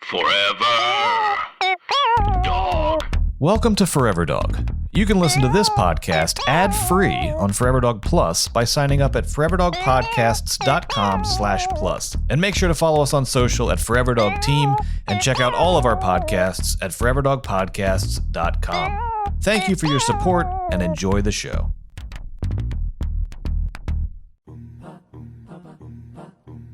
Forever Dog. Welcome to Forever Dog. You can listen to this podcast ad-free on Forever Dog Plus by signing up at foreverdogpodcasts.com/plus. And make sure to follow us on social at Forever Dog Team and check out all of our podcasts at foreverdogpodcasts.com. Thank you for your support and enjoy the show.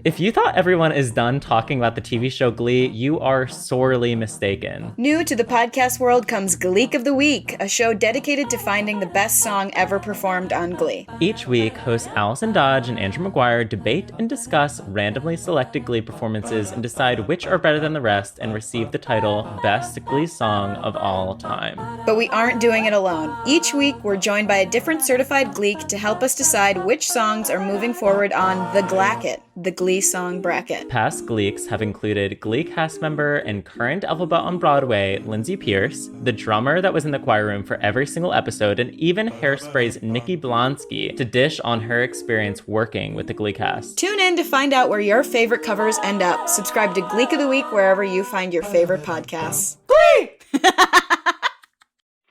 If you thought everyone is done talking about the TV show Glee, you are sorely mistaken. New to the podcast world comes Gleek of the Week, a show dedicated to finding the best song ever performed on Glee. Each week, hosts Allison Dodge and Andrew McGuire debate and discuss randomly selected Glee performances and decide which are better than the rest and receive the title Best Glee Song of All Time. But we aren't doing it alone. Each week, we're joined by a different certified Gleek to help us decide which songs are moving forward on the Glacket, the Glee song bracket. Past Gleeks have included Glee cast member and current Elphaba on Broadway, Lindsay Pierce, the drummer that was in the choir room for every single episode, and even Hairspray's Nikki Blonsky to dish on her experience working with the Glee cast. Tune in to find out where your favorite covers end up. Subscribe to Gleek of the Week wherever you find your favorite podcasts. Glee!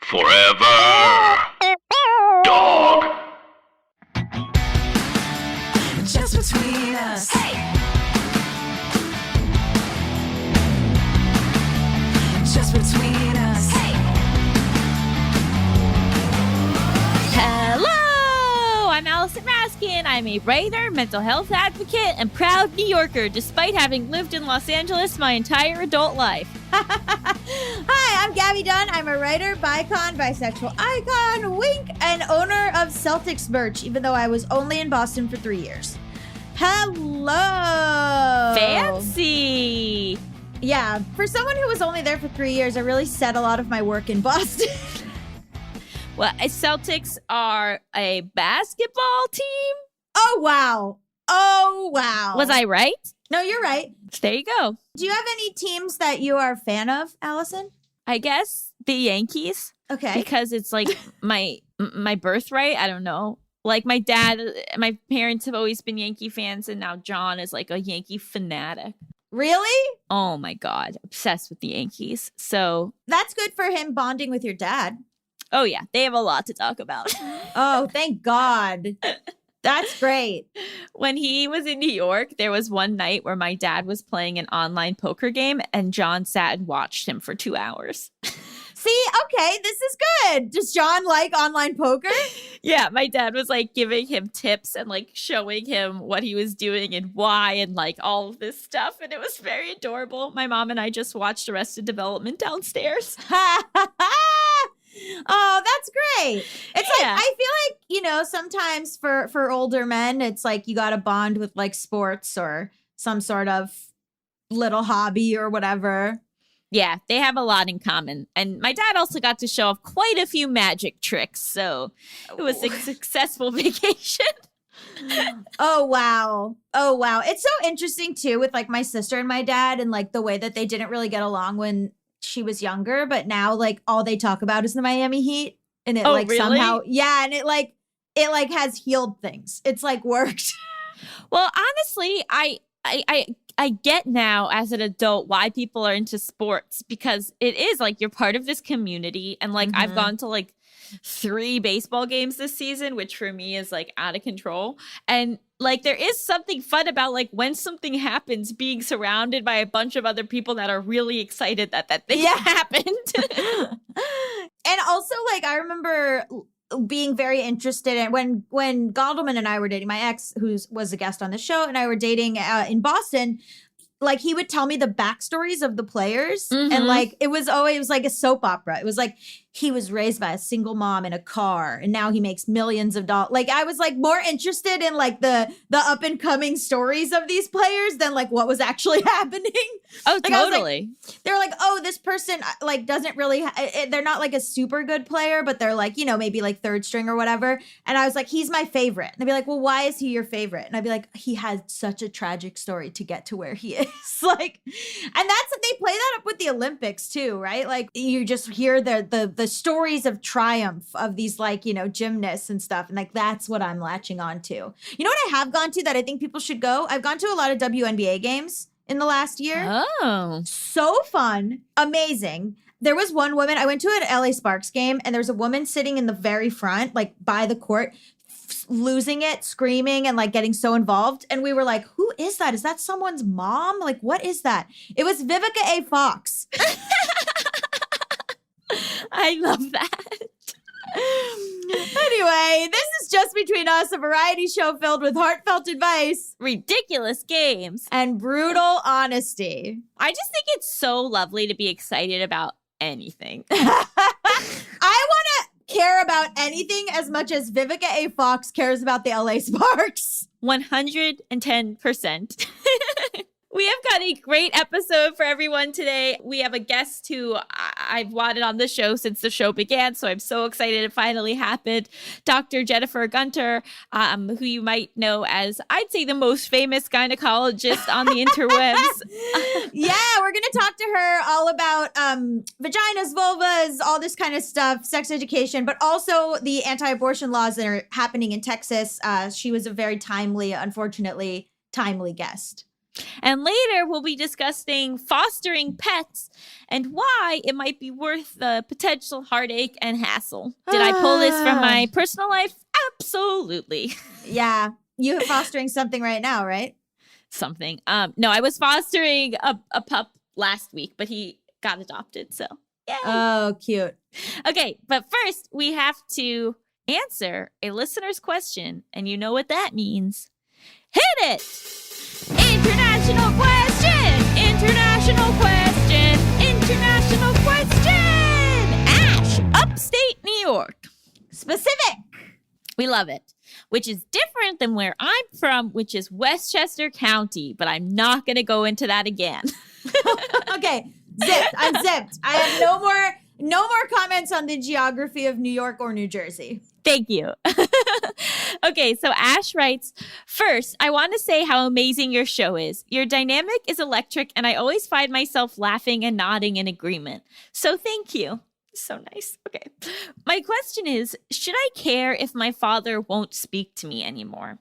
Forever Dog. Just between us. Hey! Just between us. Hey! Hello! I'm Allison Raskin. I'm a writer, mental health advocate, and proud New Yorker, despite having lived in Los Angeles my entire adult life. Hi, I'm Gabby Dunn. I'm a writer, bicon, bisexual icon, wink, and owner of Celtics merch, even though I was only in Boston for 3 years. Hello! Fancy! Yeah, for someone who was only there for 3 years, I really set a lot of my work in Boston. Well, Celtics are a basketball team? Oh, wow. Oh, wow. Was I right? No, you're right. There you go. Do you have any teams that you are a fan of, Allison? I guess the Yankees. Okay. Because it's like my birthright. I don't know. Like my parents have always been Yankee fans, and now John is like a Yankee fanatic. Really? Oh my God. Obsessed with the Yankees. So That's good for him bonding with your dad. oh yeah, they have a lot to talk about. Oh, thank God. That's great. When he was in New York, there was one night where my dad was playing an online poker game and John sat and watched him for 2 hours. See, okay, this is good. Does John like online poker? Yeah, my dad was like giving him tips and like showing him what he was doing and why and like all of this stuff. And it was very adorable. My mom and I just watched Arrested Development downstairs. Oh, that's great. It's Yeah. like, I feel like, sometimes for older men, it's like you got to bond with like sports or some sort of little hobby or whatever. Yeah, they have a lot in common. And my dad also got to show off quite a few magic tricks. So it was a successful vacation. Oh, wow. Oh, wow. It's so interesting too with like my sister and my dad and like the way that they didn't really get along when she was younger, but now like all they talk about is the Miami Heat, and it really? somehow, yeah, and it has healed things. It's like worked. Well, honestly, I get now as an adult why people are into sports, because it is like you're part of this community, and like I've gone to like 3 baseball games this season, which for me is like out of control. And like there is something fun about like when something happens, being surrounded by a bunch of other people that are really excited that thing happened. And also like I remember being very interested in when Gondelman and I were dating, my ex, who was a guest on the show, and I were dating in Boston. Like he would tell me the backstories of the players, and like it was always like a soap opera. It was like he was raised by a single mom in a car, and now he makes millions of dollars. Like I was like more interested in like the up and coming stories of these players than like what was actually happening. Oh, Like, totally. They're like, oh, this person like doesn't really, they're not like a super good player, but they're like, maybe like third string or whatever. And I was like, he's my favorite. And they'd be like, well, why is he your favorite? And I'd be like, he had such a tragic story to get to where he is. Like, and they play that up with the Olympics too, right? Like you just hear the stories of triumph of these like, gymnasts and stuff. And like, that's what I'm latching on to. You know what I have gone to that I think people should go? I've gone to a lot of WNBA games. in the last year. Oh. So fun, amazing. There was one woman, I went to an LA Sparks game, and there was a woman sitting in the very front, like by the court, losing it, screaming, and like getting so involved. And we were like, who is that? Is that someone's mom? Like, what is that? It was Vivica A. Fox. I love that. Anyway, this is Just Between Us, a variety show filled with heartfelt advice Ridiculous games. and brutal honesty. I just think it's so lovely to be excited about anything. I want to care about anything as much as Vivica A. Fox cares about the LA Sparks. 110%. We have got a great episode for everyone today. We have a guest who I've wanted on the show since the show began, so I'm so excited it finally happened. Dr. Jennifer Gunter, who you might know as, I'd say, the most famous gynecologist on the interwebs. Yeah, we're going to talk to her all about vaginas, vulvas, all this kind of stuff, sex education, but also the anti-abortion laws that are happening in Texas. She was a very unfortunately, timely guest. And later, we'll be discussing fostering pets and why it might be worth the potential heartache and hassle. Did I pull this from my personal life? Absolutely. Yeah, you're fostering something right now, right? Something. No, I was fostering a pup last week, but he got adopted, so yay. Oh, cute. Okay, but first, we have to answer a listener's question, and you know what that means. Hit it! International question! International question! International question! Ash, upstate New York. Specific. We love it, which is different than where I'm from, which is Westchester County, but I'm not going to go into that again. Okay, zipped. I'm zipped. I have no more comments on the geography of New York or New Jersey. Thank you. Okay, so Ash writes, first, I want to say how amazing your show is. Your dynamic is electric, and I always find myself laughing and nodding in agreement. So thank you. So nice. Okay. My question is, should I care if my father won't speak to me anymore?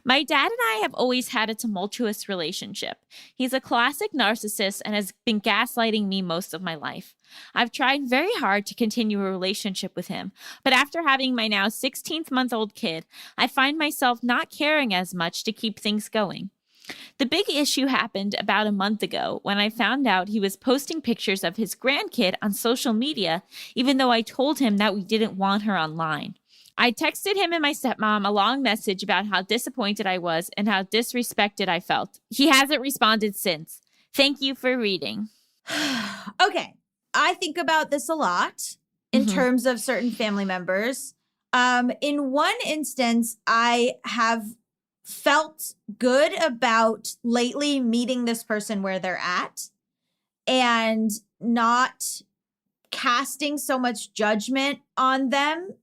My dad and I have always had a tumultuous relationship. He's a classic narcissist and has been gaslighting me most of my life. I've tried very hard to continue a relationship with him, but after having my now 16-month-old kid, I find myself not caring as much to keep things going. The big issue happened about a month ago when I found out he was posting pictures of his grandkid on social media, even though I told him that we didn't want her online. I texted him and my stepmom a long message about how disappointed I was and how disrespected I felt. He hasn't responded since. Thank you for reading. Okay. I think about this a lot in terms of certain family members. In one instance, I have felt good about lately meeting this person where they're at and not casting so much judgment on them,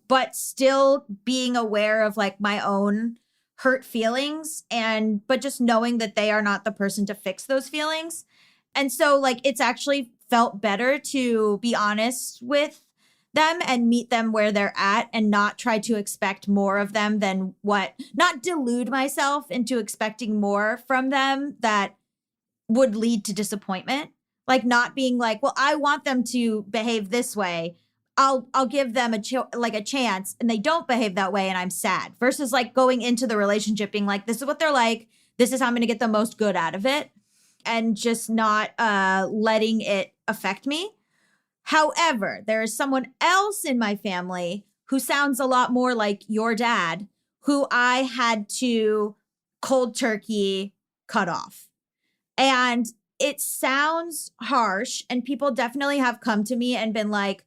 but still being aware of like my own hurt feelings but just knowing that they are not the person to fix those feelings. And so like it's actually felt better to be honest with them and meet them where they're at and not try to expect more of them than not delude myself into expecting more from them that would lead to disappointment. Like not being like, well, I want them to behave this way. I'll give them a chance and they don't behave that way and I'm sad, versus like going into the relationship being like, this is what they're like. This is how I'm going to get the most good out of it, and just not letting it affect me. However, there is someone else in my family who sounds a lot more like your dad, who I had to cold turkey cut off. And it sounds harsh, and people definitely have come to me and been like,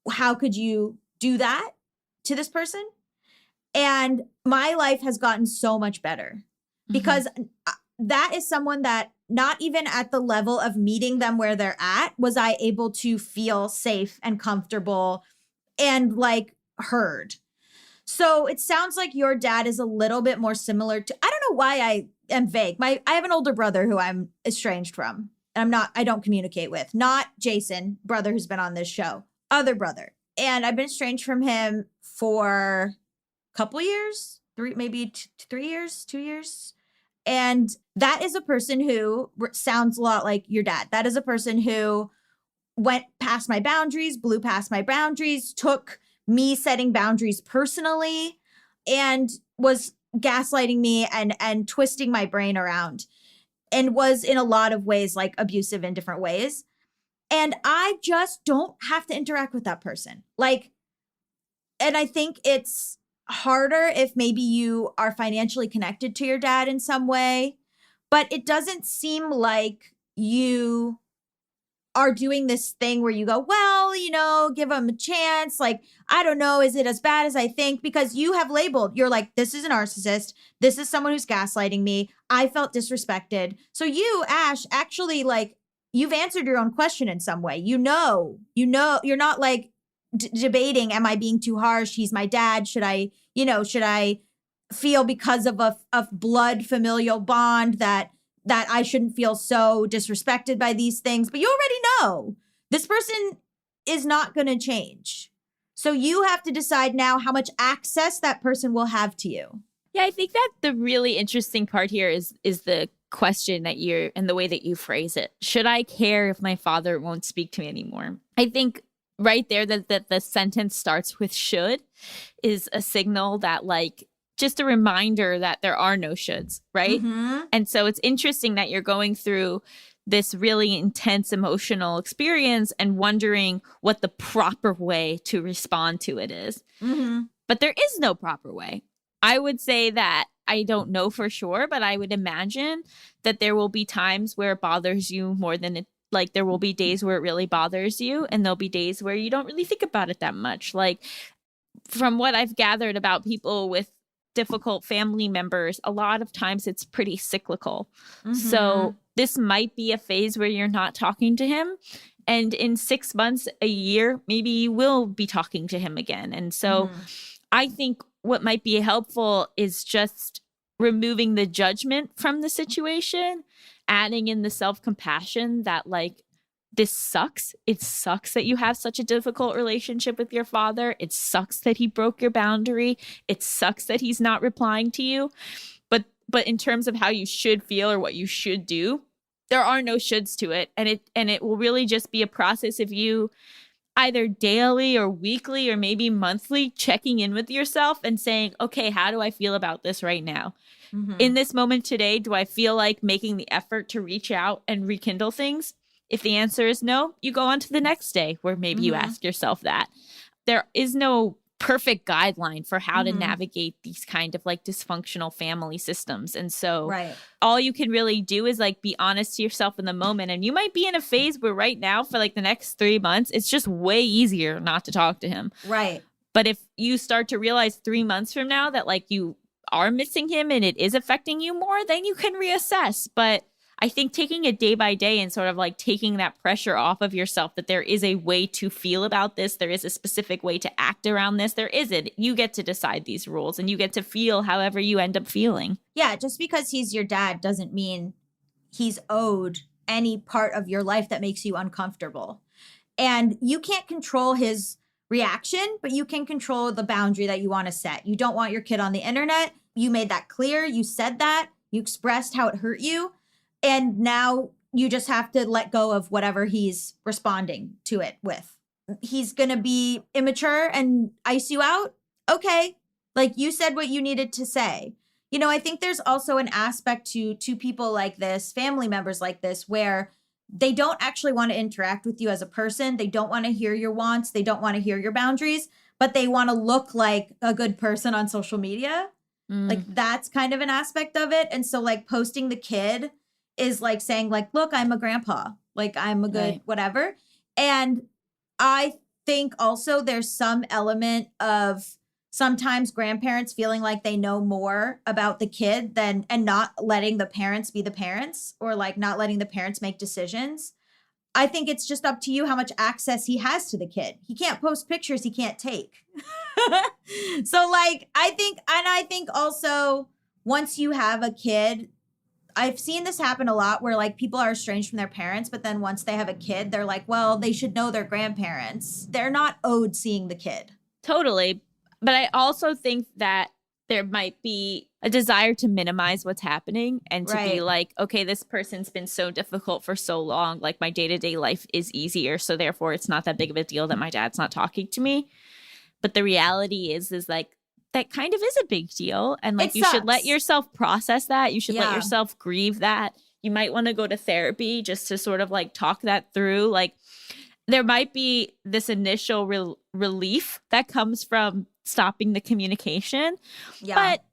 how could you do that to this person? And my life has gotten so much better because that is someone that not even at the level of meeting them where they're at was I able to feel safe and comfortable and like heard. So it sounds like your dad is a little bit more similar to, I don't know why I am vague. I have an older brother who I'm estranged from and I don't communicate with. Not Jason, brother who's been on this show. Other brother. And I've been estranged from him for a couple years, 3 years. And that is a person who sounds a lot like your dad. That is a person who went past my boundaries, blew past my boundaries, took me setting boundaries personally, and was gaslighting me and twisting my brain around, and was in a lot of ways like abusive in different ways. And I just don't have to interact with that person. Like, and I think it's harder if maybe you are financially connected to your dad in some way, but it doesn't seem like you are doing this thing where you go, well, you know, give him a chance. Like, I don't know, is it as bad as I think? Because you have labeled, you're like, this is a narcissist. This is someone who's gaslighting me. I felt disrespected. So you, Ash, actually, like, you've answered your own question in some way. You know, you're not like debating, am I being too harsh? He's my dad. Should I feel because of a blood familial bond that I shouldn't feel so disrespected by these things? But you already know this person is not going to change. So you have to decide now how much access that person will have to you. Yeah, I think that the really interesting part here is the question that you're and the way that you phrase it. Should I care if my father won't speak to me anymore? I think right there that the sentence starts with should is a signal that, like, just a reminder that there are no shoulds, right? Mm-hmm. And so it's interesting that you're going through this really intense emotional experience and wondering what the proper way to respond to it is. Mm-hmm. But there is no proper way. I would say that I don't know for sure, but I would imagine that there will be times where it bothers you more than it, like there will be days where it really bothers you, and there'll be days where you don't really think about it that much. Like, from what I've gathered about people with difficult family members, a lot of times it's pretty cyclical. Mm-hmm. So this might be a phase where you're not talking to him, and in 6 months, a year, maybe you will be talking to him again. And so I think what might be helpful is just removing the judgment from the situation, adding in the self-compassion that, like, this sucks. It sucks that you have such a difficult relationship with your father. It sucks that he broke your boundary. It sucks that he's not replying to you. But in terms of how you should feel or what you should do, there are no shoulds to it. And it will really just be a process of you either daily or weekly or maybe monthly checking in with yourself and saying, okay, how do I feel about this right now? Mm-hmm. In this moment today, do I feel like making the effort to reach out and rekindle things? If the answer is no, you go on to the next day where maybe you ask yourself that. There is no perfect guideline for how to navigate these kind of like dysfunctional family systems. And so all you can really do is like be honest to yourself in the moment. And you might be in a phase where right now for like the next 3 months, it's just way easier not to talk to him. Right. But if you start to realize 3 months from now that like you are missing him and it is affecting you more, then you can reassess. But I think taking it day by day and sort of like taking that pressure off of yourself that there is a way to feel about this, there is a specific way to act around this, there isn't. You get to decide these rules and you get to feel however you end up feeling. Yeah, just because he's your dad doesn't mean he's owed any part of your life that makes you uncomfortable. And you can't control his reaction, but you can control the boundary that you want to set. You don't want your kid on the internet. You made that clear. You said that. You expressed how it hurt you. And now you just have to let go of whatever he's responding to it with. He's going to be immature and ice you out. Okay. Like you said what you needed to say. You know, I think there's also an aspect to people like this, family members like this, where they don't actually want to interact with you as a person. They don't want to hear your wants. They don't want to hear your boundaries, but they want to look like a good person on social media. Like that's kind of an aspect of it. And so like posting the kid is like saying like, look, I'm a grandpa, like I'm a good whatever. And I think also there's some element of sometimes grandparents feeling like they know more about the kid and not letting the parents be the parents, or like not letting the parents make decisions. I think it's just up to you how much access he has to the kid. He can't post pictures he can't take. So like, I think also once you have a kid, I've seen this happen a lot where like people are estranged from their parents, but then once they have a kid, they're like, well, they should know their grandparents. They're not owed seeing the kid. Totally. But I also think that there might be a desire to minimize what's happening and to be Right. like, okay, this person's been so difficult for so long. Like my day-to-day life is easier. So therefore it's not that big of a deal that my dad's not talking to me. But the reality is like, that kind of is a big deal. And like, It you should let sucks. yourself process that. You should let Yeah. yourself grieve that. You might want to go to therapy just to sort of like talk that through. Like there might be this initial relief that comes from stopping the communication. Yeah. But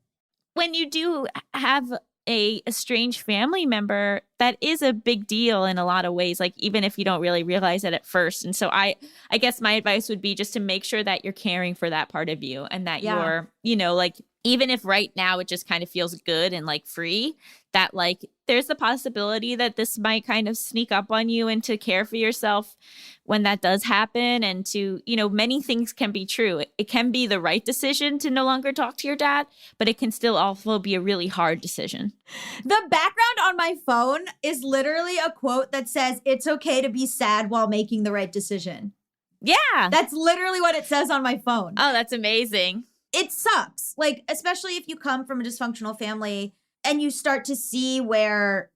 when you do have a estranged family member, that is a big deal in a lot of ways, like even if you don't really realize it at first. And so I guess my advice would be just to make sure that you're caring for that part of you and that Yeah. you're, you know, like even if right now it just kind of feels good and like free, that like there's the possibility that this might kind of sneak up on you and to care for yourself when that does happen. And to, you know, many things can be true. It can be the right decision to no longer talk to your dad, but it can still also be a really hard decision. The background on my phone is literally a quote that says, "It's okay to be sad while making the right decision." Yeah. That's literally what it says on my phone. Oh, that's amazing. It sucks. Like, especially if you come from a dysfunctional family and you start to see where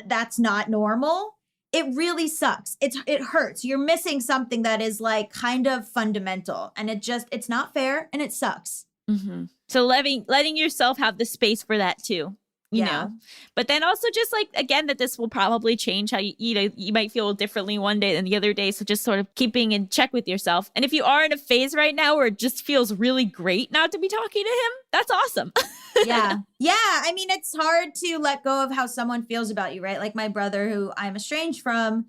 that's not normal. It really sucks. It hurts. You're missing something that is like kind of fundamental, and it's not fair, and it sucks. Mm-hmm. So letting yourself have the space for that too. You know, but then also just like, again, that this will probably change how you might feel differently one day than the other day. So just sort of keeping in check with yourself. And if you are in a phase right now where it just feels really great not to be talking to him, that's awesome. Yeah. I mean, it's hard to let go of how someone feels about you, right? Like my brother, who I'm estranged from,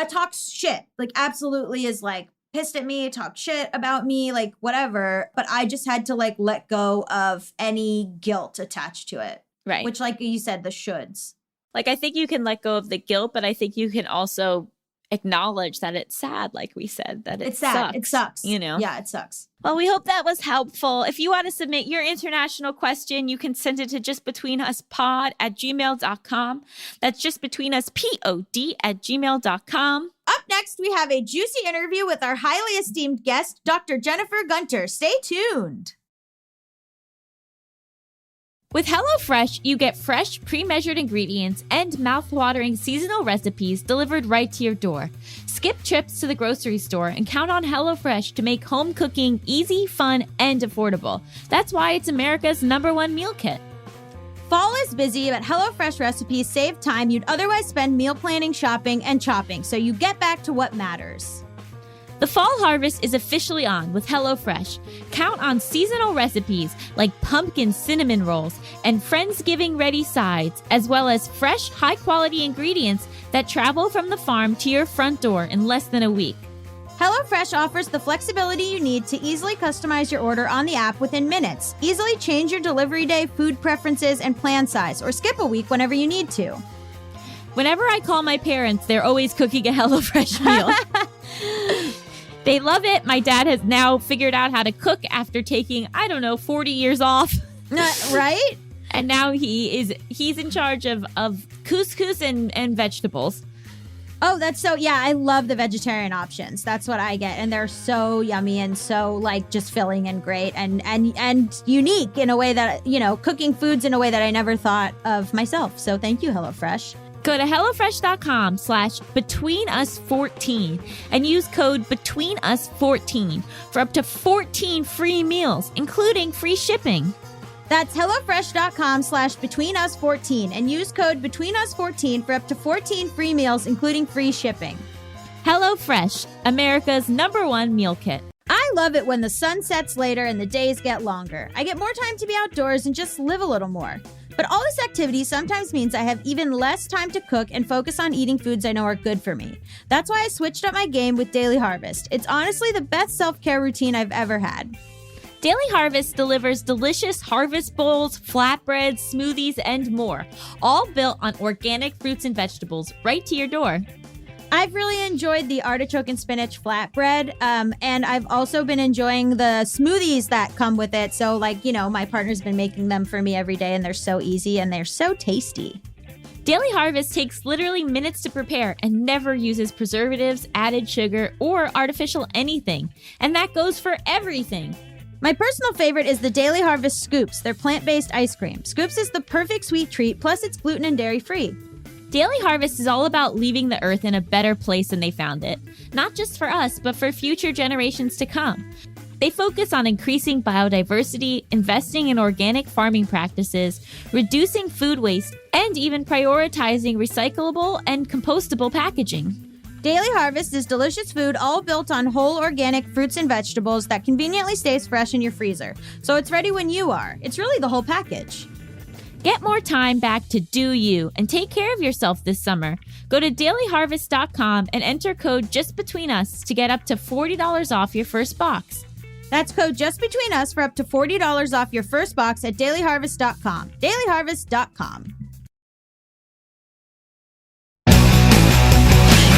talks shit, like absolutely is like pissed at me, talk shit about me, like whatever. But I just had to like let go of any guilt attached to it. Right. Which, like you said, the shoulds. Like, I think you can let go of the guilt, but I think you can also acknowledge that it's sad, like we said, that It's sad. It sucks. You know? Yeah, it sucks. Well, we hope that was helpful. If you want to submit your international question, you can send it to justbetweenuspod@gmail.com. That's justbetweenuspod@gmail.com. Up next, we have a juicy interview with our highly esteemed guest, Dr. Jennifer Gunter. Stay tuned. With HelloFresh, you get fresh, pre-measured ingredients and mouth-watering seasonal recipes delivered right to your door. Skip trips to the grocery store and count on HelloFresh to make home cooking easy, fun, and affordable. That's why it's America's #1 meal kit. Fall is busy, but HelloFresh recipes save time you'd otherwise spend meal planning, shopping, and chopping, so you get back to what matters. The fall harvest is officially on with HelloFresh. Count on seasonal recipes like pumpkin cinnamon rolls and Friendsgiving-ready sides, as well as fresh, high-quality ingredients that travel from the farm to your front door in less than a week. HelloFresh offers the flexibility you need to easily customize your order on the app within minutes. Easily change your delivery day, food preferences, and plan size, or skip a week whenever you need to. Whenever I call my parents, they're always cooking a HelloFresh meal. They love it. My dad has now figured out how to cook after taking, 40 years off. Right? And now he's in charge of couscous and vegetables. Oh, that's so, I love the vegetarian options. That's what I get. And they're so yummy and so like just filling and great and unique in a way that, cooking foods in a way that I never thought of myself. So thank you, HelloFresh. Go to HelloFresh.com/BetweenUs14 and use code BetweenUs14 for up to 14 free meals, including free shipping. That's HelloFresh.com/BetweenUs14 and use code BetweenUs14 for up to 14 free meals, including free shipping. HelloFresh, America's #1 meal kit. I love it when the sun sets later and the days get longer. I get more time to be outdoors and just live a little more. But all this activity sometimes means I have even less time to cook and focus on eating foods I know are good for me. That's why I switched up my game with Daily Harvest. It's honestly the best self-care routine I've ever had. Daily Harvest delivers delicious harvest bowls, flatbreads, smoothies, and more, all built on organic fruits and vegetables right to your door. I've really enjoyed the artichoke and spinach flatbread, and I've also been enjoying the smoothies that come with it. So, my partner's been making them for me every day, and they're so easy and they're so tasty. Daily Harvest takes literally minutes to prepare and never uses preservatives, added sugar, or artificial anything. And that goes for everything. My personal favorite is the Daily Harvest Scoops. They're plant-based ice cream. Scoops is the perfect sweet treat, plus it's gluten and dairy-free. Daily Harvest is all about leaving the earth in a better place than they found it, not just for us, but for future generations to come. They focus on increasing biodiversity, investing in organic farming practices, reducing food waste, and even prioritizing recyclable and compostable packaging. Daily Harvest is delicious food all built on whole organic fruits and vegetables that conveniently stays fresh in your freezer. So it's ready when you are. It's really the whole package. Get more time back to do you and take care of yourself this summer. Go to dailyharvest.com and enter code JustBetweenUs to get up to $40 off your first box. That's code JustBetweenUs for up to $40 off your first box at dailyharvest.com. Dailyharvest.com.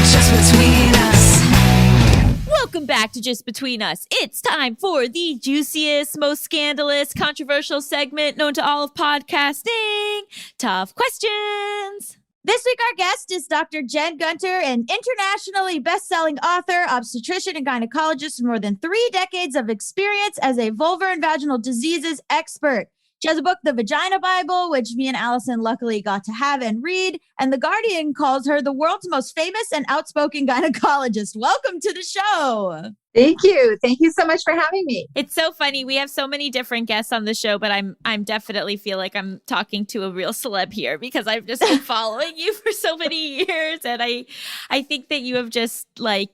Just between us. Welcome back to Just Between Us. It's time for the juiciest, most scandalous, controversial segment known to all of podcasting. Tough questions. This week, our guest is Dr. Jen Gunter, an internationally best-selling author, obstetrician, and gynecologist with more than 3 decades of experience as a vulvar and vaginal diseases expert. She has a book, The Vagina Bible, which me and Allison luckily got to have and read, and The Guardian calls her the world's most famous and outspoken gynecologist. Welcome to the show. Thank you. Thank you so much for having me. It's so funny. We have so many different guests on the show, but I'm definitely feel like I'm talking to a real celeb here because I've just been following you for so many years. And I think that you have just like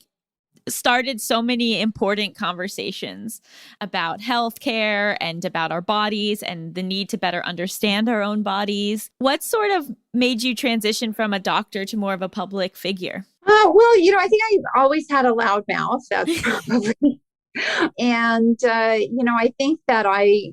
started so many important conversations about healthcare and about our bodies and the need to better understand our own bodies. What sort of made you transition from a doctor to more of a public figure? Well, I think I've always had a loud mouth. That's probably. And, I think that I,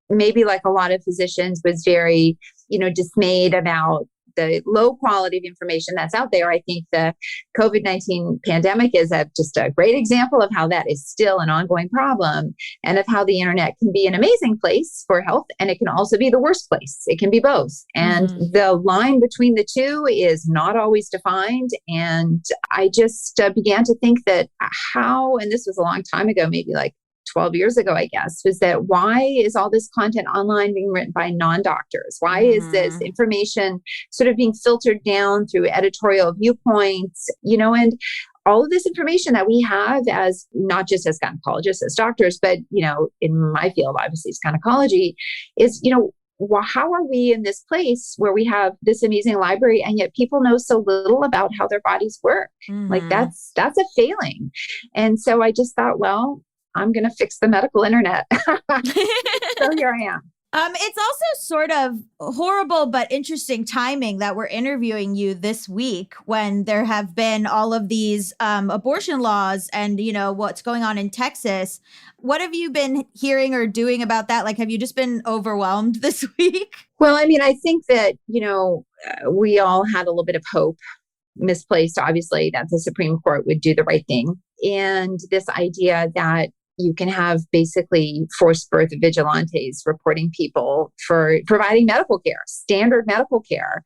maybe like a lot of physicians, was very, dismayed about the low quality of information that's out there. I think the COVID-19 pandemic is just a great example of how that is still an ongoing problem, and of how the internet can be an amazing place for health, and it can also be the worst place. It can be both. And the line between the two is not always defined. And I just began to think that and this was a long time ago, maybe like 12 years ago, I guess, was that why is all this content online being written by non-doctors? Why is this information sort of being filtered down through editorial viewpoints, and all of this information that we have as not just as gynecologists, as doctors, but, in my field, obviously it's gynecology, is, how are we in this place where we have this amazing library and yet people know so little about how their bodies work? Like that's a failing. And so I just thought, well, I'm going to fix the medical internet. So here I am. It's also sort of horrible but interesting timing that we're interviewing you this week when there have been all of these abortion laws and, what's going on in Texas. What have you been hearing or doing about that? Like, have you just been overwhelmed this week? Well, I mean, I think that, we all had a little bit of hope, misplaced, obviously, that the Supreme Court would do the right thing. And this idea that you can have basically forced birth vigilantes reporting people for providing medical care, standard medical care.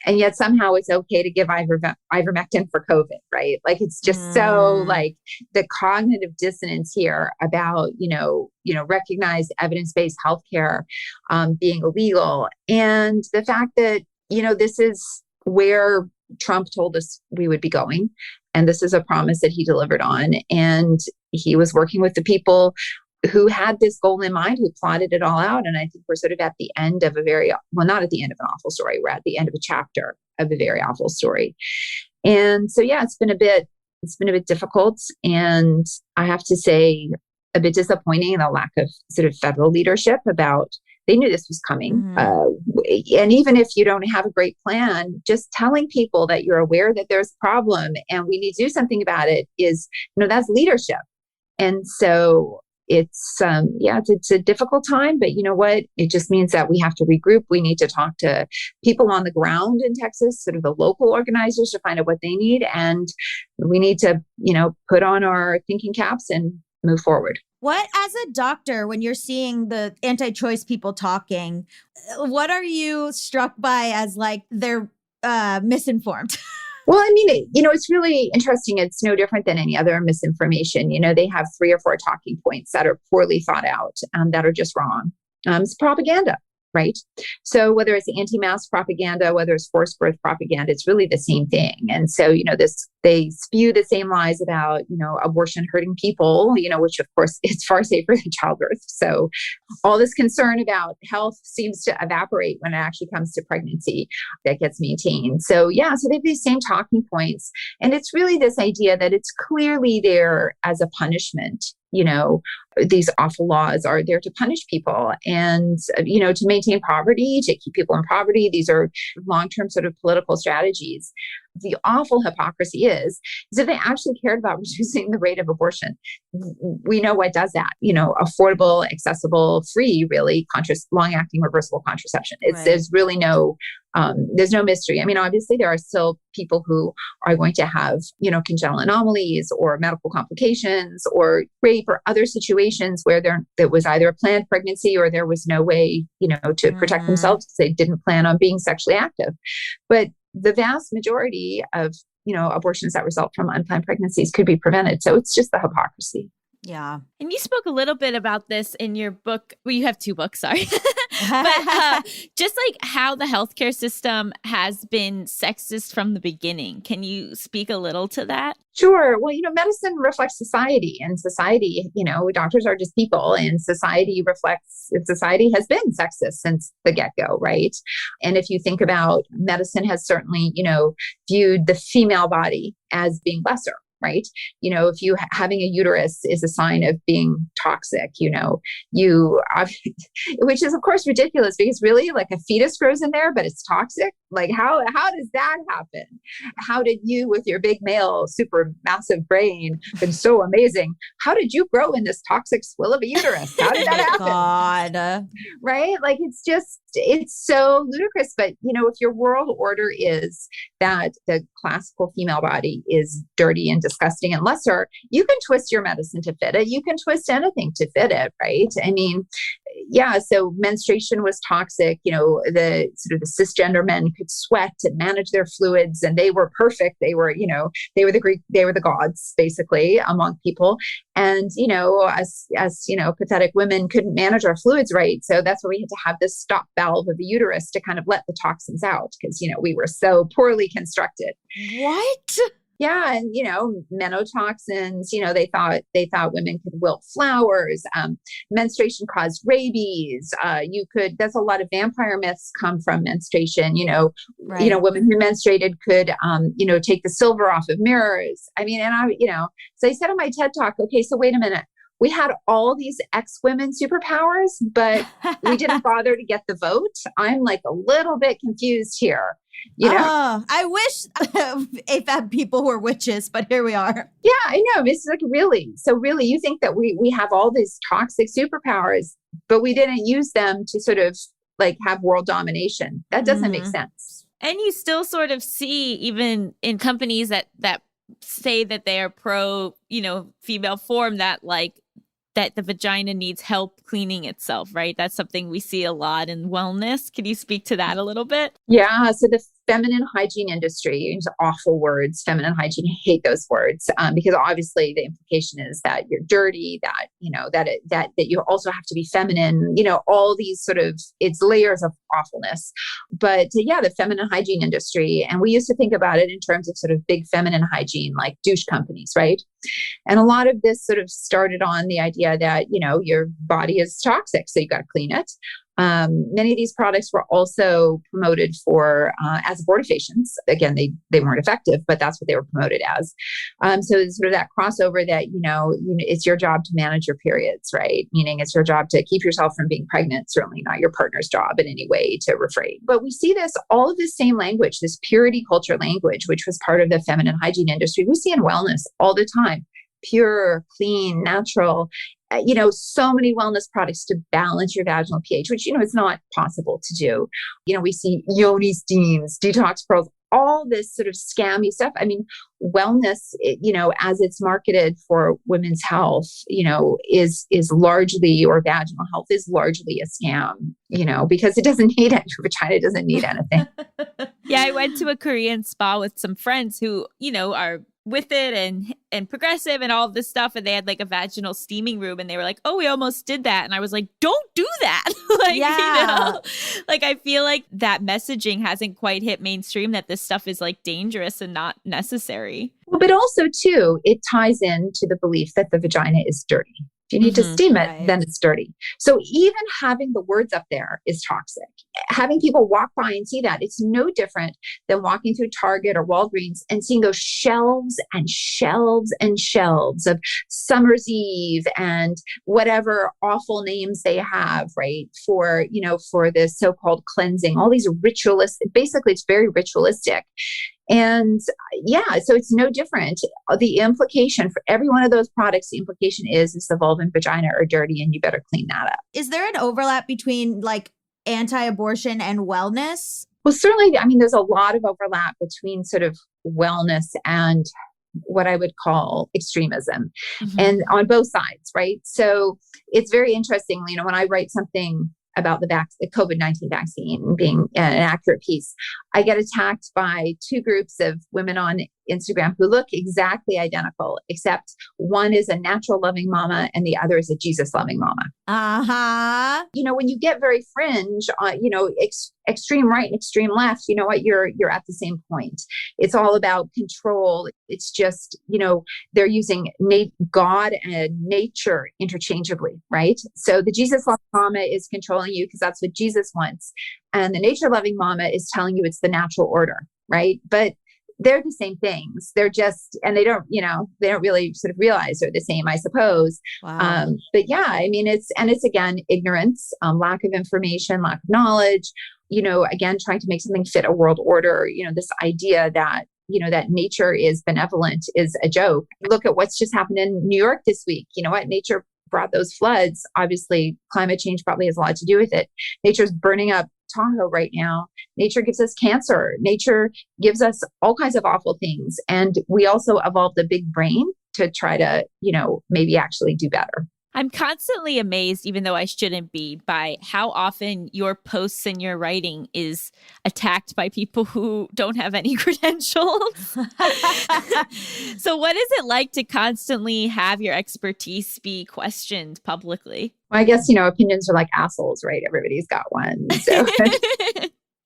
And yet somehow it's okay to give ivermectin for COVID, right? Like it's just so like the cognitive dissonance here about, recognized evidence-based healthcare being illegal. And the fact that, this is where Trump told us we would be going. And this is a promise that he delivered on. And he was working with the people who had this goal in mind, who plotted it all out. And I think we're sort of at the end of not at the end of an awful story. We're at the end of a chapter of a very awful story. And so, yeah, it's been a bit difficult. And I have to say, a bit disappointing, the lack of sort of federal leadership about, they knew this was coming. And even if you don't have a great plan, just telling people that you're aware that there's a problem and we need to do something about it is, that's leadership. And so it's a difficult time, but you know what? It just means that we have to regroup. We need to talk to people on the ground in Texas, sort of the local organizers, to find out what they need. And we need to, put on our thinking caps and move forward. What, as a doctor, when you're seeing the anti-choice people talking, what are you struck by as like they're misinformed? Well, I mean, it's really interesting. It's no different than any other misinformation. They have 3 or 4 talking points that are poorly thought out, that are just wrong. It's propaganda, right? So whether it's anti-mask propaganda, whether it's forced birth propaganda, it's really the same thing. And so, they spew the same lies about, abortion hurting people, which of course is far safer than childbirth. So all this concern about health seems to evaporate when it actually comes to pregnancy that gets maintained. So so they have these same talking points. And it's really this idea that it's clearly there as a punishment. These awful laws are there to punish people and, to maintain poverty, to keep people in poverty. These are long-term sort of political strategies. The awful hypocrisy is if they actually cared about reducing the rate of abortion, we know what does that, affordable, accessible, free, really long-acting reversible contraception. There's really there's no mystery. I mean, obviously there are still people who are going to have, congenital anomalies or medical complications or rape or other situations where there was either a planned pregnancy or there was no way, to protect themselves because they didn't plan on being sexually active. But the vast majority of, abortions that result from unplanned pregnancies could be prevented. So it's just the hypocrisy. Yeah. And you spoke a little bit about this in your book. Well, you have 2 books, sorry. But just like how the healthcare system has been sexist from the beginning. Can you speak a little to that? Sure. Well, medicine reflects society, and society, doctors are just people, and society has been sexist since the get-go, right? And if you think about medicine has certainly, viewed the female body as being lesser. Right. If you having a uterus is a sign of being toxic, which is of course ridiculous because really like a fetus grows in there, but it's toxic. Like how does that happen? How did you with your big male, super massive brain and so amazing? How did you grow in this toxic swill of a uterus? How did that happen? God. Right. Like it's so ludicrous. But, if your world order is that the classical female body is dirty and disgusting and lesser, you can twist your medicine to fit it. You can twist anything to fit it. Right. I mean, so menstruation was toxic. The sort of the cisgender men could sweat and manage their fluids and they were perfect. They were the gods basically among people. And, us pathetic women couldn't manage our fluids right. So that's why we had to have this stop valve of the uterus to kind of let the toxins out because, we were so poorly constructed. What? Yeah. And, menotoxins, they thought women could wilt flowers. Menstruation caused rabies. There's a lot of vampire myths come from menstruation, Right. Women who menstruated could, take the silver off of mirrors. I mean, so I said on my TED talk, okay, so wait a minute. We had all these ex-women superpowers, but we didn't bother to get the vote. I'm like a little bit confused here. I wish AFAB people were witches, but here we are. Yeah, I know. It's like really. So really, you think that we have all these toxic superpowers, but we didn't use them to sort of like have world domination. That doesn't make sense. And you still sort of see even in companies that say that they are pro, female form that the vagina needs help cleaning itself, right? That's something we see a lot in wellness. Can you speak to that a little bit? Yeah. So the feminine hygiene industry, these are awful words, feminine hygiene, I hate those words because obviously the implication is that you're dirty, that, that you also have to be feminine, all these sort of, it's layers of awfulness. But the feminine hygiene industry, and we used to think about it in terms of sort of big feminine hygiene, like douche companies, right? And a lot of this sort of started on the idea that, your body is toxic, so you got to clean it. Many of these products were also promoted for as abortifacients. Again, they weren't effective, but that's what they were promoted as. So it's sort of that crossover that it's your job to manage your periods, right? Meaning it's your job to keep yourself from being pregnant. Certainly not your partner's job in any way to refrain. But we see all of this same language, this purity culture language, which was part of the feminine hygiene industry. We see in wellness all the time. Pure, clean, natural. So many wellness products to balance your vaginal pH, which, it's not possible to do. We see yoni steams, detox pearls, all this sort of scammy stuff. I mean, wellness, as it's marketed for women's health, is largely, or vaginal health is largely a scam, because it doesn't need it. Your vagina doesn't need anything. Yeah, I went to a Korean spa with some friends who, are with it and progressive and all of this stuff, and they had like a vaginal steaming room, and they were like, "Oh, we almost did that," and I was like, "Don't do that!" Yeah. Like I feel like that messaging hasn't quite hit mainstream that this stuff is like dangerous and not necessary. Well, but also too, it ties into the belief that the vagina is dirty. If you need to steam it, Right. then it's dirty. So even having the words up there is toxic. Having people walk by and see that, it's no different than walking through Target or Walgreens and seeing those shelves and shelves and shelves of Summer's Eve and whatever awful names they have, right? For, for this so-called cleansing, all these ritualistic, basically it's very ritualistic. And yeah, so it's no different. The implication for every one of those products, the implication is the vulva and vagina are dirty and you better clean that up. Is there an overlap between like anti-abortion and wellness? Well, certainly, I mean, there's a lot of overlap between sort of wellness and what I would call extremism, and on both sides, right? So it's very interesting, when I write something about the COVID-19 vaccine being an accurate piece, I get attacked by two groups of women on Instagram who look exactly identical, except one is a natural loving mama and the other is a Jesus loving mama. Uh-huh. When you get very fringe, extreme right and extreme left, you know what, you're at the same point. It's all about control. It's just, they're using God and nature interchangeably, right? So the Jesus loving mama is controlling you because that's what Jesus wants. And the nature loving mama is telling you it's the natural order, right? But they're the same things. They're just, and they don't really sort of realize they're the same, I suppose. Wow. But yeah, I mean, it's again, ignorance, lack of information, lack of knowledge, again, trying to make something fit a world order, this idea that, that nature is benevolent is a joke. Look at what's just happened in New York this week. You know what? Nature brought those floods. Obviously, climate change probably has a lot to do with it. Nature's burning up Tahoe right now. Nature gives us cancer. Nature gives us all kinds of awful things. And we also evolved a big brain to try to, maybe actually do better. I'm constantly amazed, even though I shouldn't be, by how often your posts and your writing is attacked by people who don't have any credentials. So what is it like to constantly have your expertise be questioned publicly? Well, I guess, opinions are like assholes, right? Everybody's got one. So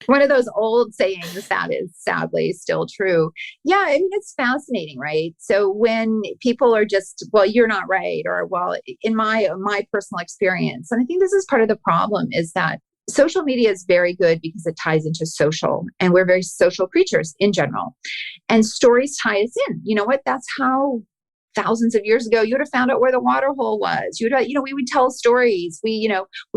one of those old sayings that is sadly still true. Yeah, I mean, it's fascinating, right? So when people are just, well, you're not right, or well, in my personal experience, and I think this is part of the problem, is that social media is very good because it ties into social, and we're very social creatures in general. And stories tie us in. You know what? That's how thousands of years ago, you would have found out where the water hole was. We would tell stories. We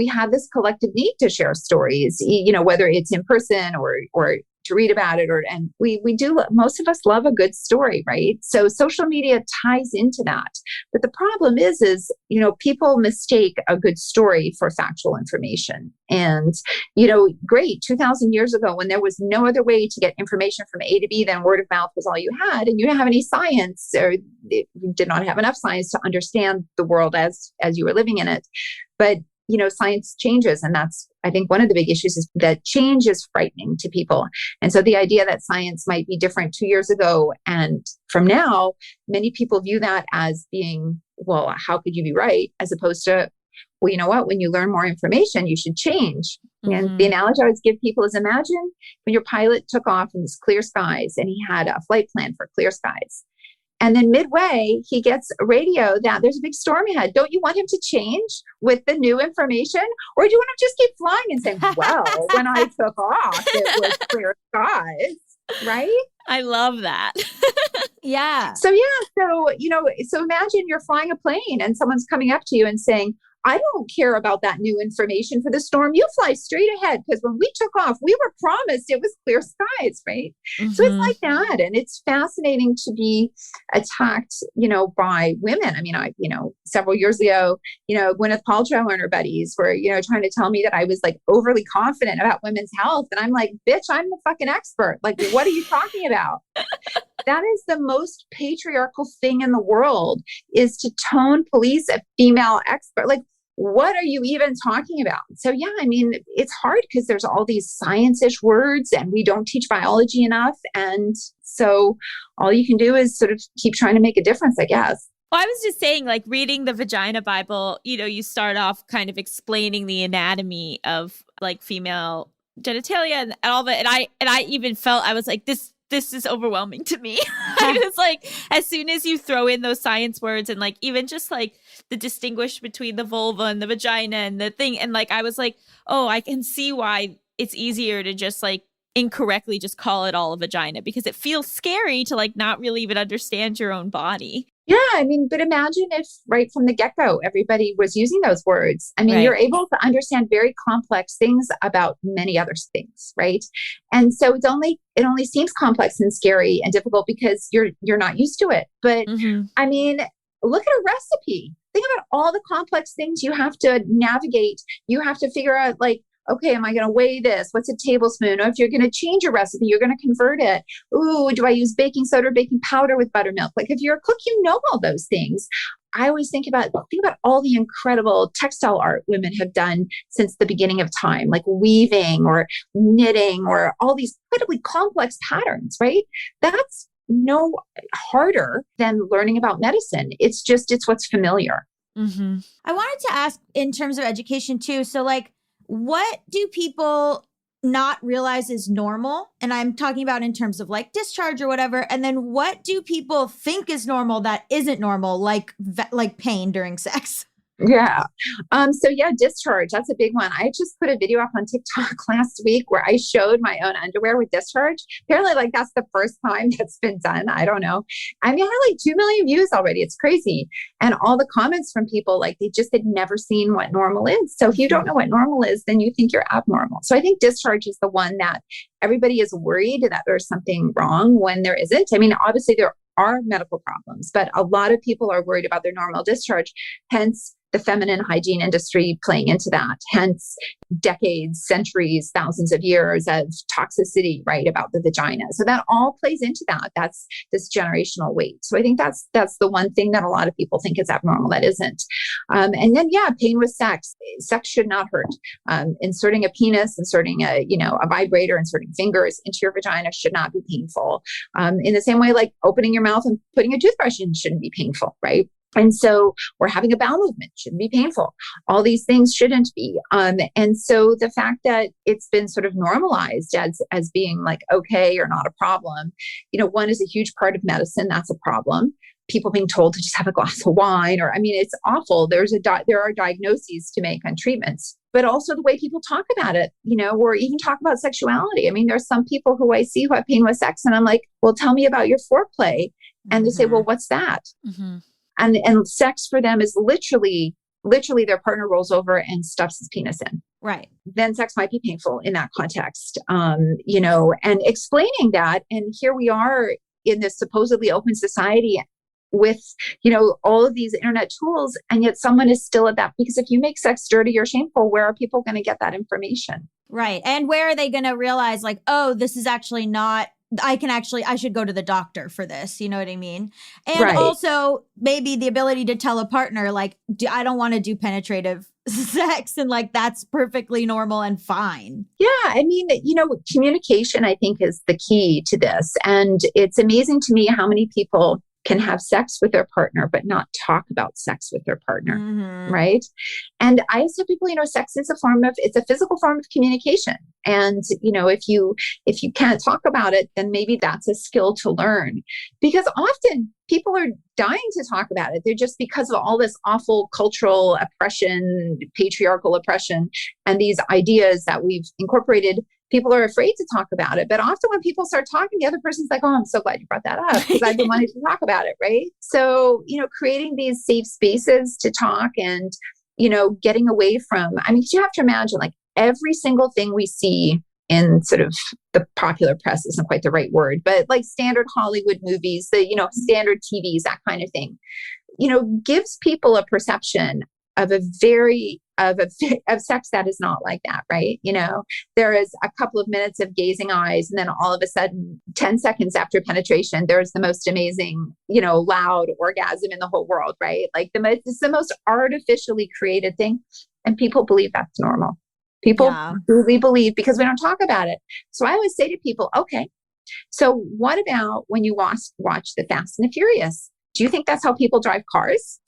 have this collective need to share stories, whether it's in person or to read about it, and we do. Most of us love a good story, right? So social media ties into that. But the problem is people mistake a good story for factual information. And, great, 2,000 years ago, when there was no other way to get information from A to B than word of mouth was all you had, and you didn't have any science, or you did not have enough science to understand the world as you were living in it. But science changes. And that's, I think, one of the big issues is that change is frightening to people. And so the idea that science might be different 2 years ago and from now, many people view that as being, well, how could you be right? As opposed to, well, you know what? When you learn more information, you should change. And the analogy I always give people is, imagine when your pilot took off in this clear skies and he had a flight plan for clear skies. And then midway, he gets a radio that there's a big storm ahead. Don't you want him to change with the new information? Or do you want him to just keep flying and saying, well, when I took off, it was clear skies, right? I love that. Yeah. So imagine you're flying a plane and someone's coming up to you and saying, I don't care about that new information for the storm. You fly straight ahead, because when we took off, we were promised it was clear skies, right? So it's like that. And it's fascinating to be attacked, by women. I mean, several years ago, Gwyneth Paltrow and her buddies were, trying to tell me that I was like overly confident about women's health. And I'm like, bitch, I'm the fucking expert. Like, what are you talking about? That is the most patriarchal thing in the world, is to police a female expert. Like, what are you even talking about? So yeah, I mean, it's hard because there's all these science-ish words and we don't teach biology enough. And so all you can do is sort of keep trying to make a difference, I guess. Well, I was just saying, like, reading the Vagina Bible, you know, you start off kind of explaining the anatomy of like female genitalia and all that. And I even felt, I was like, this is overwhelming to me. I was like, as soon as you throw in those science words and like even just like the distinguish between the vulva and the vagina and the thing, and like I was like, oh, I can see why it's easier to just like incorrectly just call it all a vagina, because it feels scary to like not really even understand your own body. Yeah, I mean, but imagine if right from the get-go, everybody was using those words. I mean, Right. You're able to understand very complex things about many other things, right? And so it only seems complex and scary and difficult because you're not used to it. But Mhm. I mean, look at a recipe. Think about all the complex things you have to navigate. You have to figure out, like, okay, am I going to weigh this? What's a tablespoon? Or if you're going to change your recipe, you're going to convert it. Ooh, do I use baking soda or baking powder with buttermilk? Like if you're a cook, you know all those things. I always think about all the incredible textile art women have done since the beginning of time, like weaving or knitting or all these incredibly complex patterns, right? That's no harder than learning about medicine. It's what's familiar. Mm-hmm. I wanted to ask in terms of education too. So like, what do people not realize is normal? And I'm talking about in terms of like discharge or whatever. And then what do people think is normal that isn't normal, like pain during sex? Yeah. So yeah, discharge, that's a big one. I just put a video up on TikTok last week where I showed my own underwear with discharge. Apparently, like that's the first time that's been done. I don't know. I mean, I had like 2 million views already. It's crazy. And all the comments from people, like they just had never seen what normal is. So if you don't know what normal is, then you think you're abnormal. So I think discharge is the one that everybody is worried that there's something wrong when there isn't. I mean, obviously there are medical problems, but a lot of people are worried about their normal discharge. Hence, the feminine hygiene industry playing into that, hence decades, centuries, thousands of years of toxicity, right, about the vagina. So that all plays into that. That's this generational weight. So I think that's the one thing that a lot of people think is abnormal that isn't. And then, yeah, pain with sex. Sex should not hurt. Inserting a penis, inserting a vibrator, inserting fingers into your vagina should not be painful. In the same way, like opening your mouth and putting a toothbrush in shouldn't be painful, right? And so we're having a bowel movement shouldn't be painful. All these things shouldn't be. And so the fact that it's been sort of normalized as being like okay or not a problem, one is a huge part of medicine. That's a problem. People being told to just have a glass of wine, it's awful. There are diagnoses to make on treatments, but also the way people talk about it, or even talk about sexuality. I mean, there's some people who I see who have pain with sex, and I'm like, well, tell me about your foreplay. And they say, well, what's that? Mm-hmm. And sex for them is literally their partner rolls over and stuffs his penis in. Right. Then sex might be painful in that context, and explaining that. And here we are in this supposedly open society with, all of these internet tools. And yet someone is still at that, because if you make sex dirty or shameful, where are people going to get that information? Right. And where are they going to realize like, oh, this is actually not, I should go to the doctor for this. You know what I mean? And Right. also maybe the ability to tell a partner, like, I don't want to do penetrative sex. And like, that's perfectly normal and fine. Yeah. I mean, communication, I think, is the key to this. And it's amazing to me how many people can have sex with their partner, but not talk about sex with their partner. Mm-hmm. Right. And I tell people, sex is it's a physical form of communication. And, if you can't talk about it, then maybe that's a skill to learn, because often people are dying to talk about it. They're just, because of all this awful cultural oppression, patriarchal oppression, and these ideas that we've incorporated, people are afraid to talk about it. But often when people start talking, the other person's like, oh, I'm so glad you brought that up, because I've been wanting to talk about it. Right. So, creating these safe spaces to talk and, getting away from, you have to imagine, like, every single thing we see in sort of the popular press isn't quite the right word, but like standard Hollywood movies, standard TVs, that kind of thing, gives people a perception of a very of sex that is not like that, right? There is a couple of minutes of gazing eyes, and then all of a sudden, 10 seconds after penetration, there's the most amazing, loud orgasm in the whole world, right? Like it's the most artificially created thing. And people believe that's normal. People truly believe because we don't talk about it. So I always say to people, okay, so what about when you watch the Fast and the Furious? Do you think that's how people drive cars?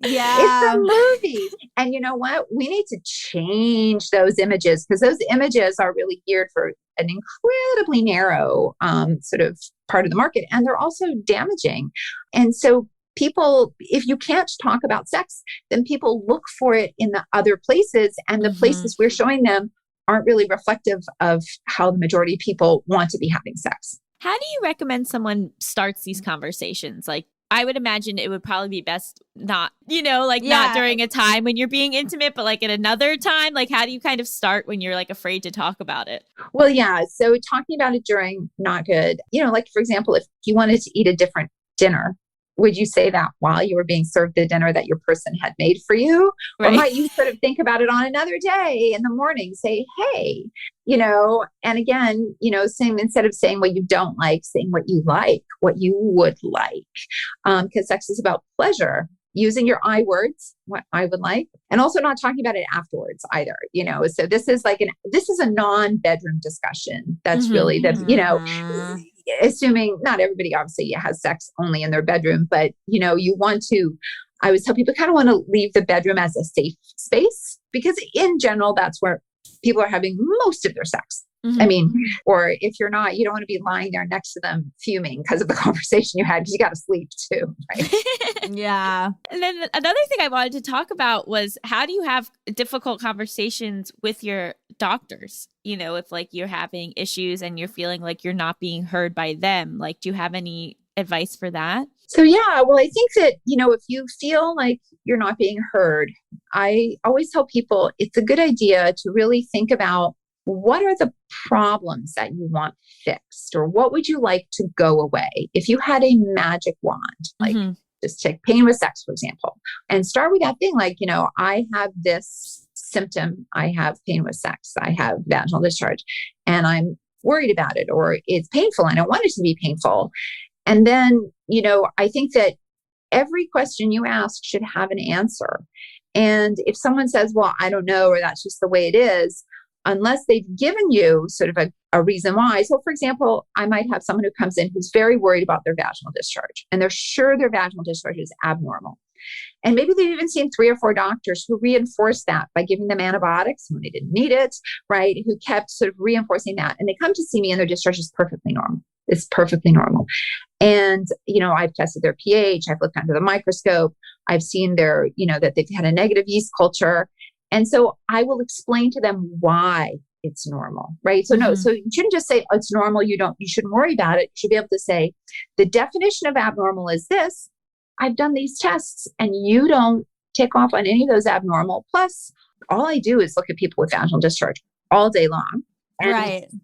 Yeah. It's a movie. And you know what? We need to change those images because those images are really geared for an incredibly narrow sort of part of the market. And they're also damaging. And so people, if you can't talk about sex, then people look for it in the other places. And the places we're showing them aren't really reflective of how the majority of people want to be having sex. How do you recommend someone starts these conversations? Like, I would imagine it would probably be best not, not during a time when you're being intimate, but like at another time. Like, how do you kind of start when you're like afraid to talk about it? Well, yeah. So talking about it during, not good. Like, for example, if you wanted to eat a different dinner, would you say that while you were being served the dinner that your person had made for you? Right. Or might you sort of think about it on another day in the morning, say, hey, and again, same, instead of saying what you don't like, saying what you like, what you would like. Because sex is about pleasure, using your I words, what I would like, and also not talking about it afterwards either, So this is a non-bedroom discussion. That's really the, assuming not everybody obviously has sex only in their bedroom, but you want to, I always tell people, kind of want to leave the bedroom as a safe space because in general, that's where people are having most of their sex. I mean, or if you're not, you don't want to be lying there next to them fuming because of the conversation you had because you got to sleep too, right? Yeah. And then another thing I wanted to talk about was how do you have difficult conversations with your doctors? If like you're having issues and you're feeling like you're not being heard by them, like, do you have any advice for that? So, yeah, well, I think that, if you feel like you're not being heard, I always tell people it's a good idea to really think about what are the problems that you want fixed, or what would you like to go away? If you had a magic wand, like just take pain with sex, for example, and start with that thing. Like, I have this symptom. I have pain with sex. I have vaginal discharge and I'm worried about it, or it's painful and I want it to be painful. And then, I think that every question you ask should have an answer. And if someone says, well, I don't know, or that's just the way it is, unless they've given you sort of a reason why. So for example, I might have someone who comes in who's very worried about their vaginal discharge and they're sure their vaginal discharge is abnormal. And maybe they've even seen 3 or 4 doctors who reinforced that by giving them antibiotics when they didn't need it, right? Who kept sort of reinforcing that. And they come to see me and their discharge is perfectly normal. It's perfectly normal. And, I've tested their pH. I've looked under the microscope. I've seen that they've had a negative yeast culture. And so I will explain to them why it's normal, right? So no, so you shouldn't just say, oh, it's normal. You shouldn't worry about it. You should be able to say, the definition of abnormal is this. I've done these tests and you don't tick off on any of those abnormal. Plus, all I do is look at people with vaginal discharge all day long.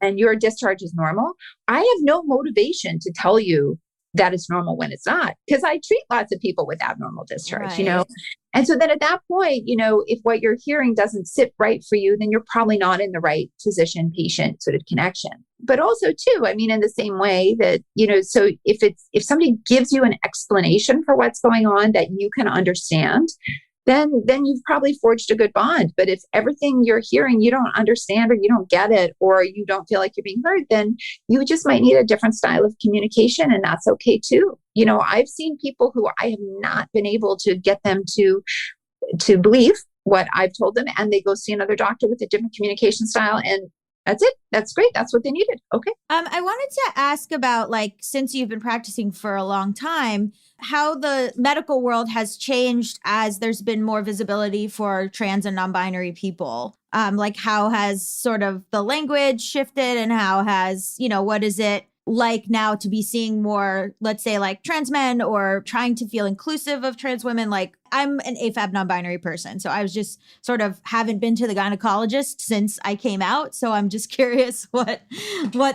And your discharge is normal. I have no motivation to tell you that it's normal when it's not, because I treat lots of people with abnormal discharge, And so then at that point, if what you're hearing doesn't sit right for you, then you're probably not in the right physician-patient sort of connection. But also too, I mean, in the same way that, so if somebody gives you an explanation for what's going on that you can understand, then you've probably forged a good bond. But if everything you're hearing, you don't understand, or you don't get it, or you don't feel like you're being heard, then you just might need a different style of communication. And that's okay too. I've seen people who I have not been able to get them to believe what I've told them, and they go see another doctor with a different communication style. And that's it. That's great. That's what they needed. Okay. I wanted to ask about, like, since you've been practicing for a long time, how the medical world has changed as there's been more visibility for trans and non-binary people. Like, how has sort of the language shifted, and how has, what is it like now to be seeing more, let's say, like trans men, or trying to feel inclusive of trans women? Like, I'm an AFAB non-binary person. So I was just sort of haven't been to the gynecologist since I came out. So I'm just curious what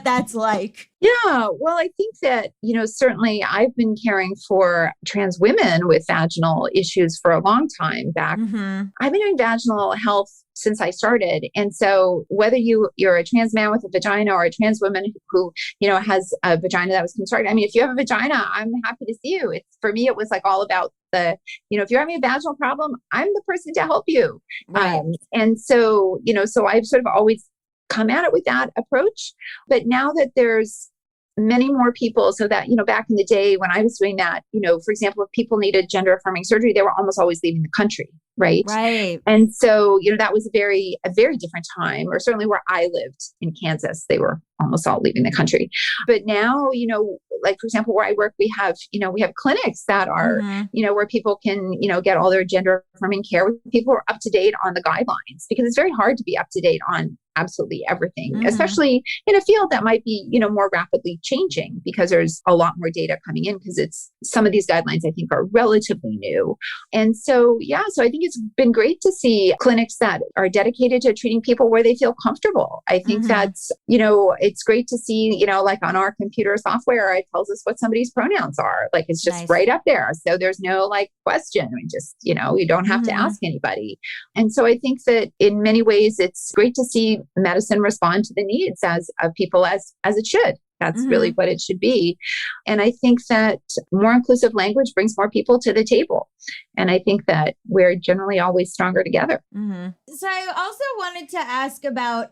that's like. Yeah, well, I think that, certainly I've been caring for trans women with vaginal issues for a long time back. I've been doing vaginal health since I started. And so whether you're a trans man with a vagina or a trans woman who, has a vagina that was constructed, I mean, if you have a vagina, I'm happy to see you. For me, it was like all about if you're having a vaginal problem, I'm the person to help you. Right. And so, so I've sort of always come at it with that approach. But now that there's many more people, so that, back in the day when I was doing that, for example, if people needed gender affirming surgery, they were almost always leaving the country. Right. Right. And so, that was a very different time, or certainly where I lived in Kansas, they were almost all leaving the country. But now, like, for example, where I work, we have clinics that are, where people can, get all their gender affirming care with people who are up to date on the guidelines, because it's very hard to be up to date on absolutely everything, especially in a field that might be, more rapidly changing, because there's a lot more data coming in, because some of these guidelines, I think, are relatively new. And so, so I think it's been great to see clinics that are dedicated to treating people where they feel comfortable. I think that's, it's great to see, like on our computer software, it tells us what somebody's pronouns are. Like, it's just right up there. So there's no question. We just, you don't have to ask anybody. And so I think that in many ways, it's great to see medicine respond to the needs of people as it should. That's really what it should be. And I think that more inclusive language brings more people to the table. And I think that we're generally always stronger together. So I also wanted to ask about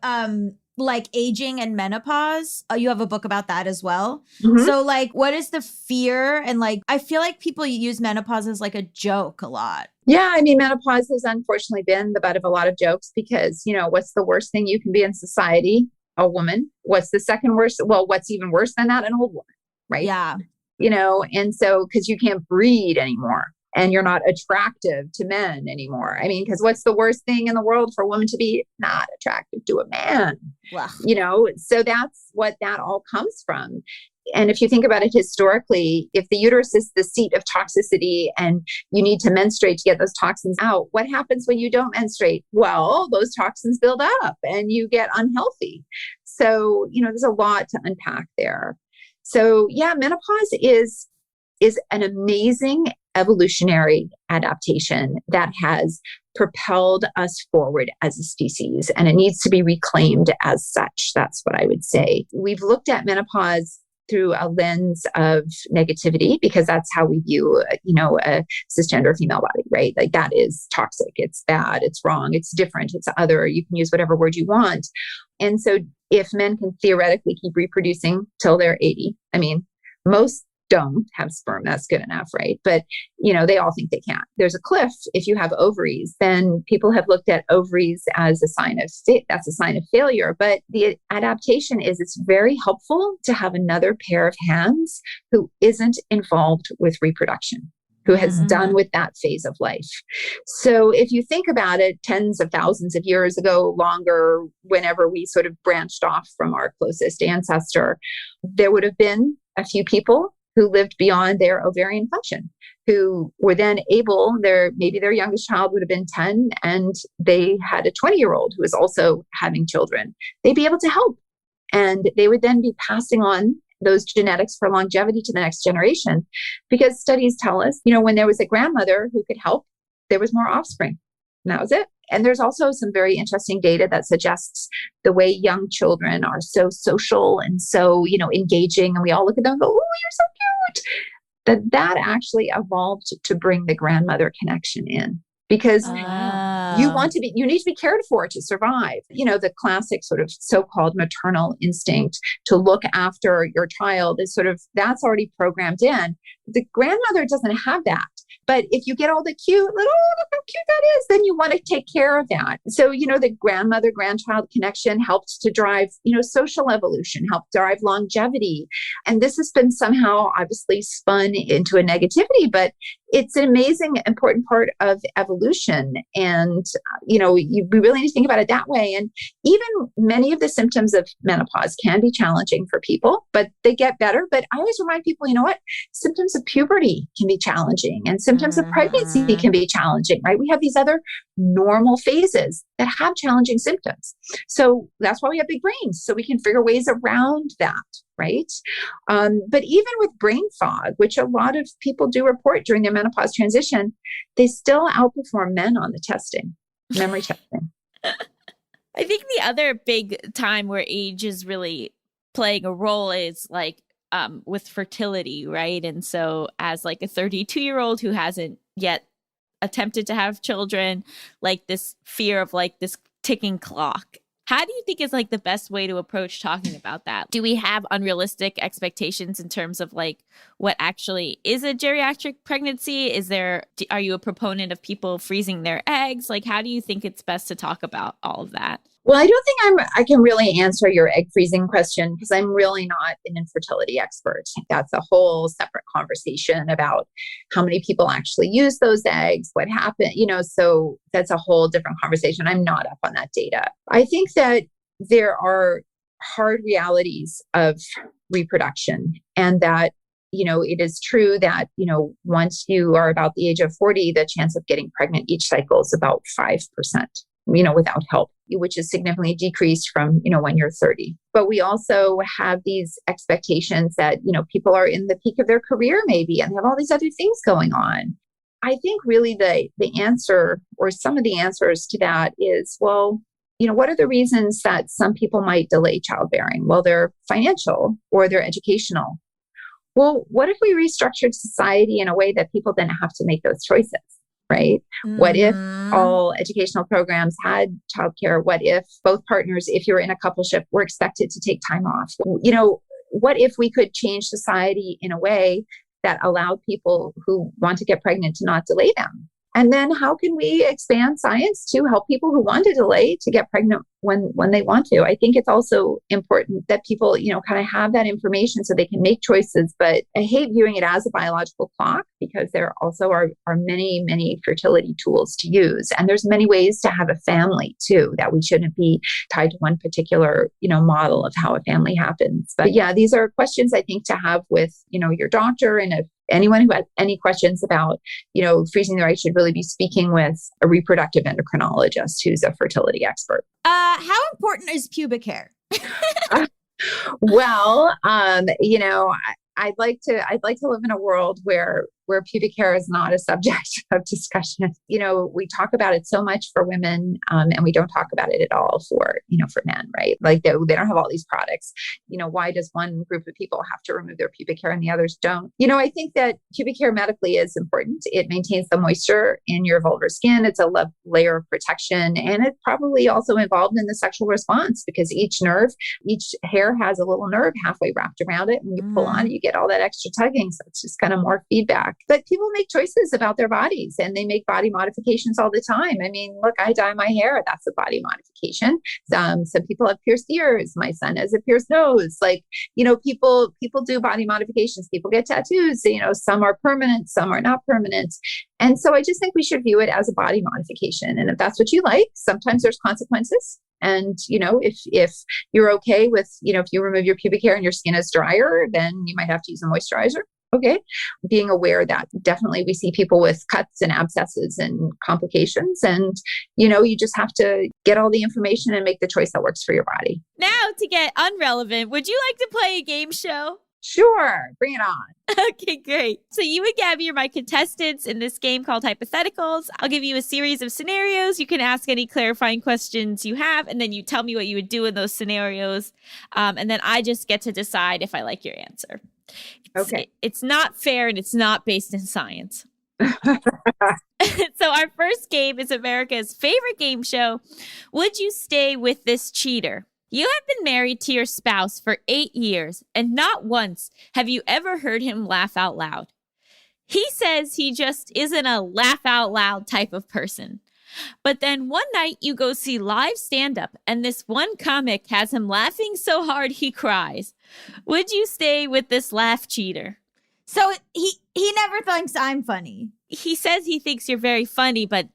like aging and menopause. You have a book about that as well. So like, what is the fear? And like, I feel like people use menopause as like a joke a lot. Yeah, I mean, menopause has unfortunately been the butt of a lot of jokes, because, what's the worst thing you can be in society? A woman. What's the second worst? Well, what's even worse than that? An old woman, right? Yeah. And so, because you can't breed anymore and you're not attractive to men anymore. I mean, because what's the worst thing in the world for a woman to be? Not attractive to a man, so that's what that all comes from. And if you think about it historically, if the uterus is the seat of toxicity and you need to menstruate to get those toxins out, what happens when you don't menstruate? Well, those toxins build up and you get unhealthy. So, there's a lot to unpack there. So yeah, menopause is an amazing evolutionary adaptation that has propelled us forward as a species, and it needs to be reclaimed as such. That's what I would say. We've looked at menopause through a lens of negativity, because that's how we view, a cisgender female body, right? Like, that is toxic. It's bad. It's wrong. It's different. It's other. You can use whatever word you want. And so if men can theoretically keep reproducing till they're 80, I mean, most don't have sperm. That's good enough, right? But, they all think they can. There's a cliff. If you have ovaries, then people have looked at ovaries as a sign of failure. But the adaptation is, it's very helpful to have another pair of hands who isn't involved with reproduction, who has done with that phase of life. So if you think about it, tens of thousands of years ago, longer, whenever we sort of branched off from our closest ancestor, there would have been a few people who lived beyond their ovarian function, who were then able, maybe their youngest child would have been 10 and they had a 20-year-old who was also having children. They'd be able to help. And they would then be passing on those genetics for longevity to the next generation, because studies tell us, when there was a grandmother who could help, there was more offspring. And that was it. And there's also some very interesting data that suggests the way young children are so social and so, engaging, and we all look at them and go, oh, you're so cute, that actually evolved to bring the grandmother connection in. Because you need to be cared for to survive. The classic sort of so-called maternal instinct to look after your child is that's already programmed in. The grandmother doesn't have that. But if you get all the cute little, oh, look how cute that is, then you want to take care of that. So, the grandmother-grandchild connection helped to drive, social evolution, helped drive longevity. And this has been somehow obviously spun into a negativity, but it's an amazing, important part of evolution. And, we really need to think about it that way. And even many of the symptoms of menopause can be challenging for people, but they get better. But I always remind people, you know what? Symptoms of puberty can be challenging and symptoms of pregnancy can be challenging, right? We have these other normal phases that have challenging symptoms. So that's why we have big brains, so we can figure ways around that, right? But even with brain fog, which a lot of people do report during their menopause transition, they still outperform men on the testing, memory testing. I think the other big time where age is really playing a role is like with fertility, right? And so as like a 32-year-old who hasn't yet attempted to have children, like this fear of like this ticking clock. How do you think is like the best way to approach talking about that? Do we have unrealistic expectations in terms of like what actually is a geriatric pregnancy? Are you a proponent of people freezing their eggs? Like, how do you think it's best to talk about all of that? Well, I don't think I can really answer your egg freezing question because I'm really not an infertility expert. That's a whole separate conversation about how many people actually use those eggs, what happened, so that's a whole different conversation. I'm not up on that data. I think that there are hard realities of reproduction and that it is true that, once you are about the age of 40, the chance of getting pregnant each cycle is about 5%. Without help, which is significantly decreased from, when you're 30. But we also have these expectations that, people are in the peak of their career maybe and have all these other things going on. I think really the answer or some of the answers to that is, well, what are the reasons that some people might delay childbearing? Well, they're financial or they're educational. Well, what if we restructured society in a way that people didn't have to make those choices? Right? What if all educational programs had childcare? What if both partners, if you're in a coupleship, were expected to take time off? What if we could change society in a way that allowed people who want to get pregnant to not delay them? And then how can we expand science to help people who want to delay to get pregnant when they want to? I think it's also important that people, kind of have that information so they can make choices. But I hate viewing it as a biological clock because there also are many, many fertility tools to use. And there's many ways to have a family too, that we shouldn't be tied to one particular, model of how a family happens. But yeah, these are questions I think to have with, your doctor. And if anyone who has any questions about, freezing their eggs should really be speaking with a reproductive endocrinologist who's a fertility expert. How important is pubic hair? Well, I'd like to live in a world where pubic hair is not a subject of discussion. We talk about it so much for women, and we don't talk about it at all for men, right? Like they don't have all these products. Why does one group of people have to remove their pubic hair and the others don't? I think that pubic hair medically is important. It maintains the moisture in your vulvar skin. It's a layer of protection, and it's probably also involved in the sexual response because each hair has a little nerve halfway wrapped around it. When you pull on it, you get all that extra tugging. So it's just kind of more feedback. But people make choices about their bodies and they make body modifications all the time. I mean, look, I dye my hair. That's a body modification. Some people have pierced ears. My son has a pierced nose. People do body modifications. People get tattoos. Some are permanent, some are not permanent. And so I just think we should view it as a body modification. And if that's what you like, sometimes there's consequences. And, if you're okay with, if you remove your pubic hair and your skin is drier, then you might have to use a moisturizer. Okay. Being aware that definitely we see people with cuts and abscesses and complications. And, you just have to get all the information and make the choice that works for your body. Now to get unrelevant, would you like to play a game show? Sure. Bring it on. Okay, great. So you and Gabby are my contestants in this game called Hypotheticals. I'll give you a series of scenarios. You can ask any clarifying questions you have, and then you tell me what you would do in those scenarios. And then I just get to decide if I like your answer. Okay. It's not fair and it's not based in science. So our first game is America's favorite game show. Would you stay with this cheater? You have been married to your spouse for 8 years, and not once have you ever heard him laugh out loud. He says he just isn't a laugh out loud type of person. But then one night you go see live stand-up, and this one comic has him laughing so hard he cries. Would you stay with this laugh cheater? So he never thinks I'm funny. He says he thinks you're very funny, but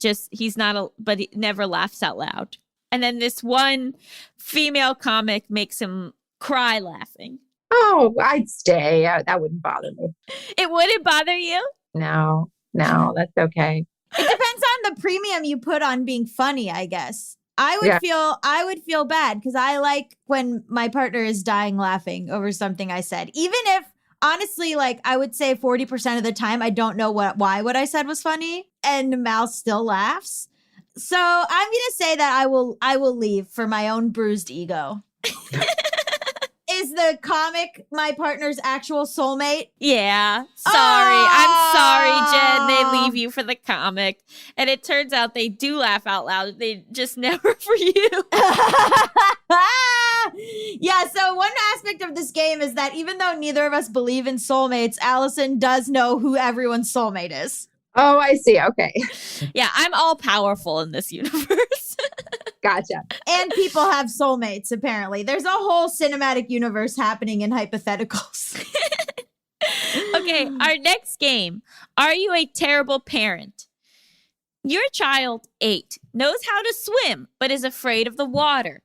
but he never laughs out loud. And then this one female comic makes him cry laughing. Oh, I'd stay. That wouldn't bother me. It wouldn't bother you? No, that's okay. It depends on the premium you put on being funny, I guess. I would feel bad because I like when my partner is dying laughing over something I said. Even if honestly, like I would say 40% of the time I don't know why what I said was funny and Mal still laughs. So I'm gonna say that I will leave for my own bruised ego. Is the comic my partner's actual soulmate? Yeah. Sorry. I'm sorry, Jen. They leave you for the comic. And it turns out they do laugh out loud. They just never for you. Yeah, so one aspect of this game is that even though neither of us believe in soulmates, Allison does know who everyone's soulmate is. Oh, I see. Okay. Yeah, I'm all powerful in this universe. Gotcha. And people have soulmates, apparently. There's a whole cinematic universe happening in hypotheticals. Okay, our next game. Are you a terrible parent? Your child, 8, knows how to swim, but is afraid of the water.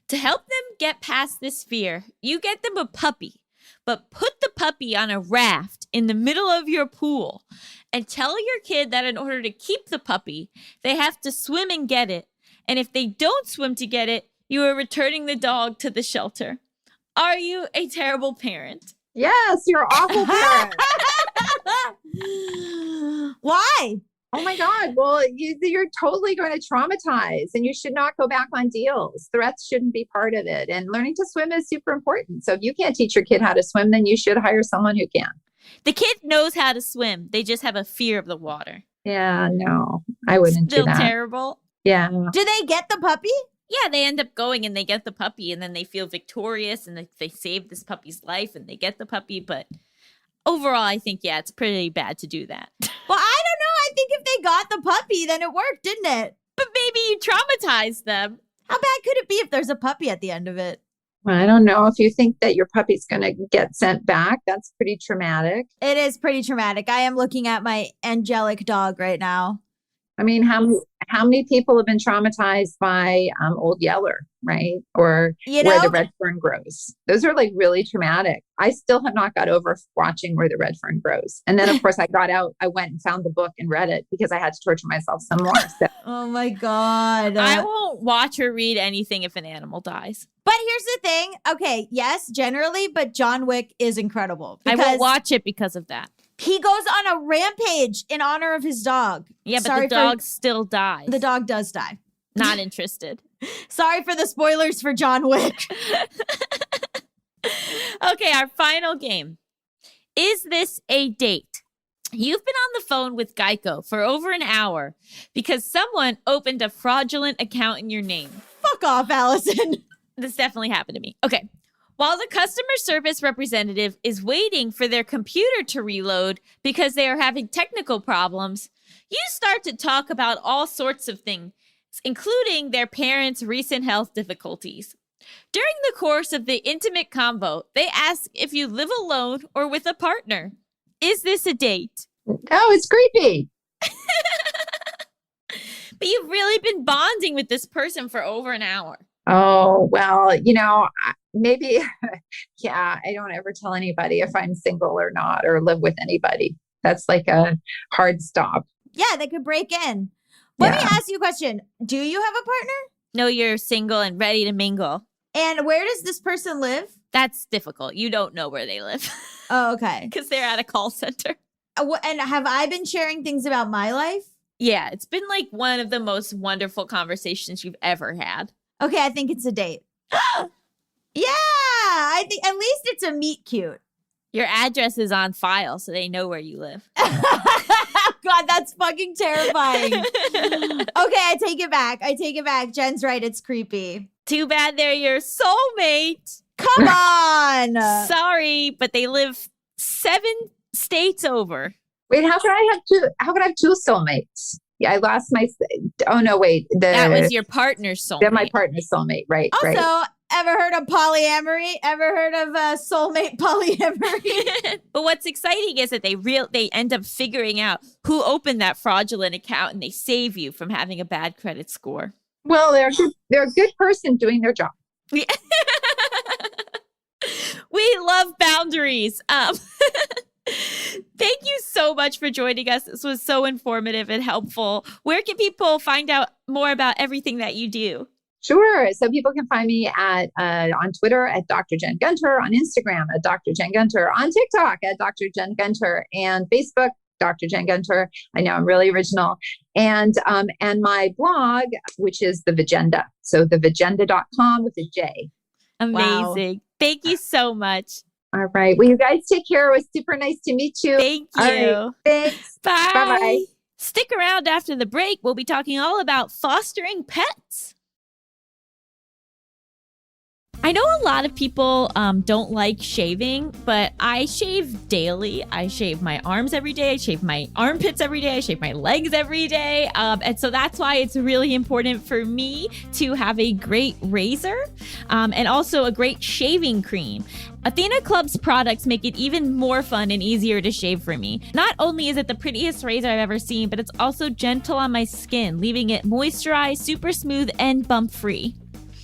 To help them get past this fear, you get them a puppy, but put the puppy on a raft in the middle of your pool and tell your kid that in order to keep the puppy, they have to swim and get it. And if they don't swim to get it, you are returning the dog to the shelter. Are you a terrible parent? Yes, you're an awful parent. Why? Oh my God. Well, you're totally going to traumatize and you should not go back on deals. Threats shouldn't be part of it. And learning to swim is super important. So if you can't teach your kid how to swim, then you should hire someone who can. The kid knows how to swim. They just have a fear of the water. Yeah, no, I wouldn't Still do that. terrible. Yeah. Do they get the puppy? Yeah, they end up going and they get the puppy and then they feel victorious and they save this puppy's life and they get the puppy. But overall, I think, yeah, it's pretty bad to do that. Well, I don't know. I think if they got the puppy, then it worked, didn't it? But maybe you traumatized them. How bad could it be if there's a puppy at the end of it? I don't know. If you think that your puppy's going to get sent back, that's pretty traumatic. It is pretty traumatic. I am looking at my angelic dog right now. I mean, how many people have been traumatized by Old Yeller, right? Or Where the Red Fern Grows. Those are like really traumatic. I still have not got over watching Where the Red Fern Grows. And then, of course, I went and found the book and read it because I had to torture myself some more. So. Oh my God. I won't watch or read anything if an animal dies. But here's the thing. Okay, yes, generally, but John Wick is incredible. I won't watch it because of that. He goes on a rampage in honor of his dog. Yeah, but the dog still dies. The dog does die. Not interested. Sorry for the spoilers for John Wick. Okay, our final game. Is this a date? You've been on the phone with Geico for over an hour because someone opened a fraudulent account in your name. Fuck off, Allison. This definitely happened to me. Okay. While the customer service representative is waiting for their computer to reload because they are having technical problems, you start to talk about all sorts of things, including their parents' recent health difficulties. During the course of the intimate convo, they ask if you live alone or with a partner. Is this a date? Oh, it's creepy. But you've really been bonding with this person for over an hour. Oh, well, maybe, yeah, I don't ever tell anybody if I'm single or not, or live with anybody. That's like a hard stop. Yeah, they could break in. Let me ask you a question. Do you have a partner? No, you're single and ready to mingle. And where does this person live? That's difficult. You don't know where they live. Oh, okay. Because they're at a call center. And have I been sharing things about my life? Yeah, it's been like one of the most wonderful conversations you've ever had. Okay, I think it's a date. Yeah, I think at least it's a meet cute. Your address is on file, so they know where you live. God, that's fucking terrifying. Okay, I take it back. Jen's right, it's creepy. Too bad they're your soulmate. Come on. Sorry, but they live 7 states over. Wait, how could I have two soulmates? Yeah, I lost my. Oh no, wait. That was your partner's soulmate. They're my partner's soulmate, right? Also, right. Ever heard of polyamory? Ever heard of soulmate polyamory? But what's exciting is that they end up figuring out who opened that fraudulent account, and they save you from having a bad credit score. Well, they're a good person doing their job. We love boundaries. Thank you so much for joining us. This was so informative and helpful. Where can people find out more about everything that you do? Sure. So people can find me at on Twitter at Dr. Jen Gunter, on Instagram at Dr. Jen Gunter, on TikTok at Dr. Jen Gunter, and Facebook, Dr. Jen Gunter. I know I'm really original. And my blog, which is The Vagenda. So thevagenda.com with a J. Amazing. Wow. Thank you so much. All right. Well, you guys take care. It was super nice to meet you. Thank you. All right. Thanks. Bye. Bye-bye. Stick around after the break. We'll be talking all about fostering pets. I know a lot of people don't like shaving, but I shave daily. I shave my arms every day. I shave my armpits every day. I shave my legs every day. And so that's why it's really important for me to have a great razor and also a great shaving cream. Athena Club's products make it even more fun and easier to shave for me. Not only is it the prettiest razor I've ever seen, but it's also gentle on my skin, leaving it moisturized, super smooth, and bump-free.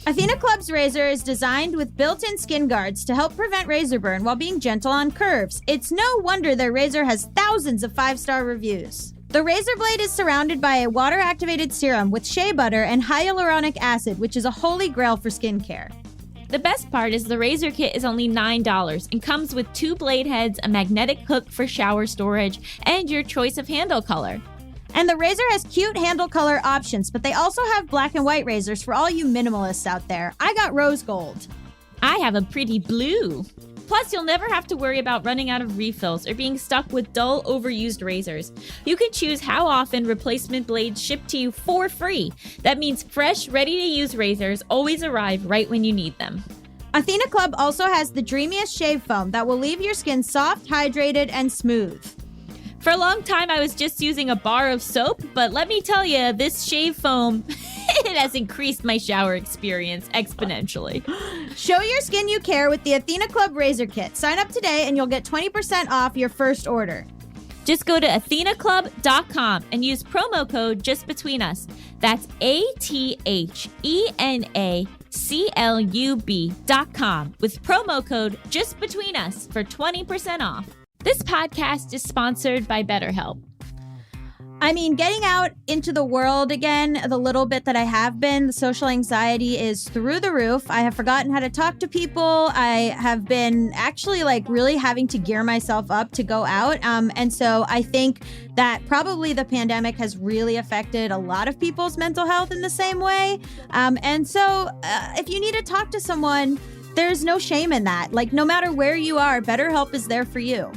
Athena Club's razor is designed with built-in skin guards to help prevent razor burn while being gentle on curves. It's no wonder their razor has thousands of 5-star reviews. The razor blade is surrounded by a water-activated serum with shea butter and hyaluronic acid, which is a holy grail for skincare. The best part is the razor kit is only $9 and comes with 2 blade heads, a magnetic hook for shower storage, and your choice of handle color. And the razor has cute handle color options, but they also have black and white razors for all you minimalists out there. I got rose gold. I have a pretty blue. Plus, you'll never have to worry about running out of refills or being stuck with dull, overused razors. You can choose how often replacement blades ship to you for free. That means fresh, ready-to-use razors always arrive right when you need them. Athena Club also has the dreamiest shave foam that will leave your skin soft, hydrated, and smooth. For a long time, I was just using a bar of soap, but let me tell you, this shave foam, it has increased my shower experience exponentially. Show your skin you care with the Athena Club Razor Kit. Sign up today and you'll get 20% off your first order. Just go to athenaclub.com and use promo code JustBetweenUs. That's ATHENACLUB.com with promo code JustBetweenUs for 20% off. This podcast is sponsored by BetterHelp. I mean, getting out into the world again, the little bit that I have been, the social anxiety is through the roof. I have forgotten how to talk to people. I have been actually really having to gear myself up to go out. And so I think that probably the pandemic has really affected a lot of people's mental health in the same way. And so if you need to talk to someone, there's no shame in that. No matter where you are, BetterHelp is there for you.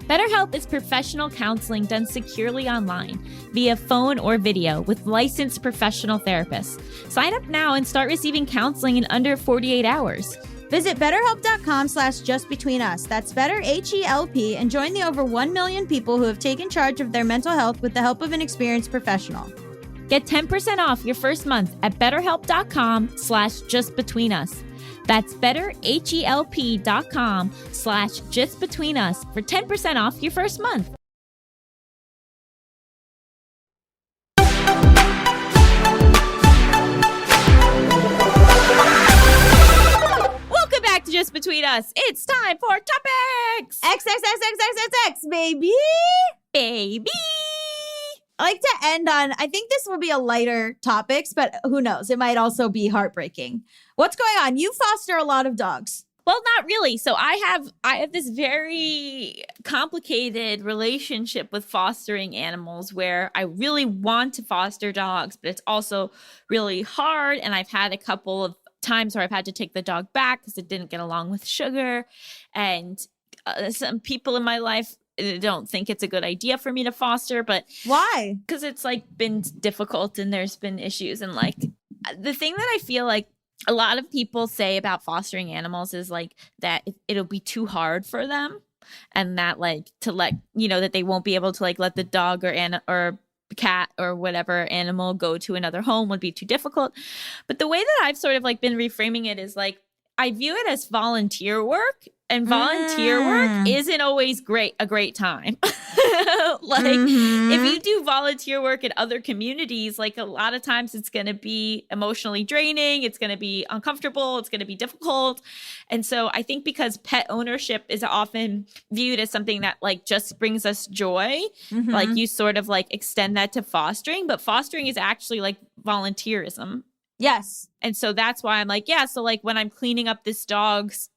BetterHelp is professional counseling done securely online via phone or video with licensed professional therapists. Sign up now and start receiving counseling in under 48 hours. Visit BetterHelp.com/JustBetweenUs. That's BetterHelp and join the over 1 million people who have taken charge of their mental health with the help of an experienced professional. Get 10% off your first month at BetterHelp.com/JustBetweenUs. That's BetterHelp.com/JustBetweenUs for 10% off your first month. Welcome back to Just Between Us. It's time for topics. XXXXXX, baby. Baby. I like to end on, I think this will be a lighter topics, but who knows? It might also be heartbreaking. What's going on? You foster a lot of dogs. Well, not really. So I have this very complicated relationship with fostering animals where I really want to foster dogs, but it's also really hard. And I've had a couple of times where I've had to take the dog back because it didn't get along with Sugar. And some people in my life don't think it's a good idea for me to foster, but why? Because it's been difficult and there's been issues. And the thing that I feel a lot of people say about fostering animals is that it'll be too hard for them, and that that they won't be able to let the dog or cat or whatever animal go to another home would be too difficult. But the way that I've sort of been reframing it is I view it as volunteer work, and volunteer work isn't always a great time. Like if you do volunteer work in other communities, like a lot of times it's going to be emotionally draining, it's going to be uncomfortable, it's going to be difficult. And so I think because pet ownership is often viewed as something that like just brings us joy, like you sort of like extend that to fostering, but fostering is actually like volunteerism. Yes. And so that's why I'm like, yeah, so like when I'm cleaning up this dog's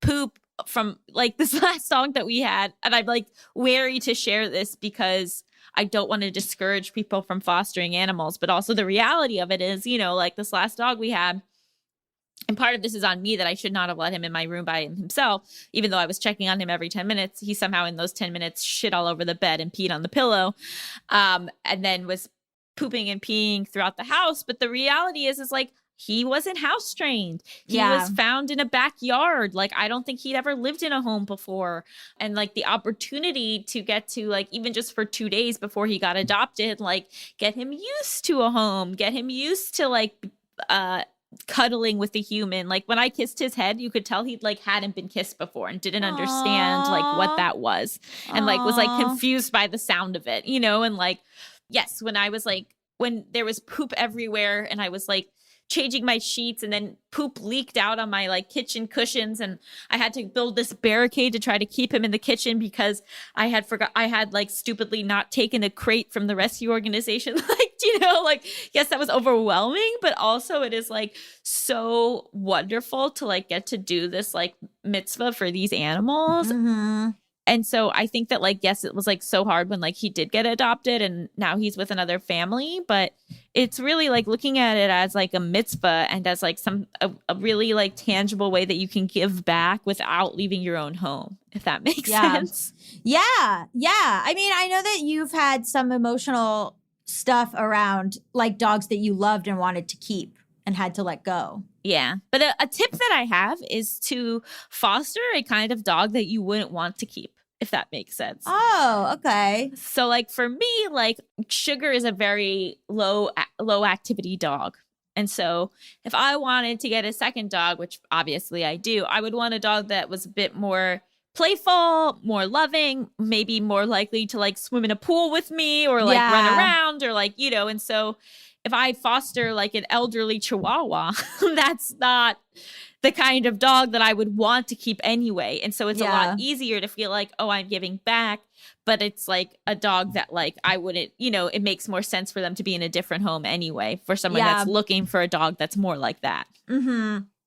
poop from like this last dog that we had, and I'm like wary to share this because I don't want to discourage people from fostering animals, but also the reality of it is, you know, like this last dog we had, and part of this is on me that I should not have let him in my room by himself, even though I was checking on him every 10 minutes. He somehow in those 10 minutes shit all over the bed and peed on the pillow, and then was pooping and peeing throughout the house. But the reality is like, he wasn't house trained. He was found in a backyard. Like, I don't think he'd ever lived in a home before. And like the opportunity to get to like, even just for 2 days before he got adopted, like get him used to a home, get him used to like, cuddling with a human. Like when I kissed his head, you could tell he'd like hadn't been kissed before and didn't understand like what that was. And like was like confused by the sound of it, you know? And like, yes, when I was like, when there was poop everywhere and I was like changing my sheets and then poop leaked out on my like kitchen cushions and I had to build this barricade to try to keep him in the kitchen because I had like stupidly not taken a crate from the rescue organization. Like, you know, like, yes, that was overwhelming, but also it is like so wonderful to like get to do this like mitzvah for these animals. And so I think that like, yes, it was like so hard when like he did get adopted and now he's with another family, but it's really like looking at it as like a mitzvah and as like a really like tangible way that you can give back without leaving your own home, if that makes sense. Yeah. Yeah. I mean, I know that you've had some emotional stuff around like dogs that you loved and wanted to keep and had to let go. Yeah. But a tip that I have is to foster a kind of dog that you wouldn't want to keep, if that makes sense. Oh, okay. So like for me, like Sugar is a very low activity dog. And so if I wanted to get a second dog, which obviously I do, I would want a dog that was a bit more playful, more loving, maybe more likely to like swim in a pool with me or like run around or like, you know, and so if I foster like an elderly Chihuahua, that's not the kind of dog that I would want to keep anyway. And so it's a lot easier to feel like, oh, I'm giving back. But it's like a dog that like I wouldn't, you know, it makes more sense for them to be in a different home anyway for someone that's looking for a dog that's more like that.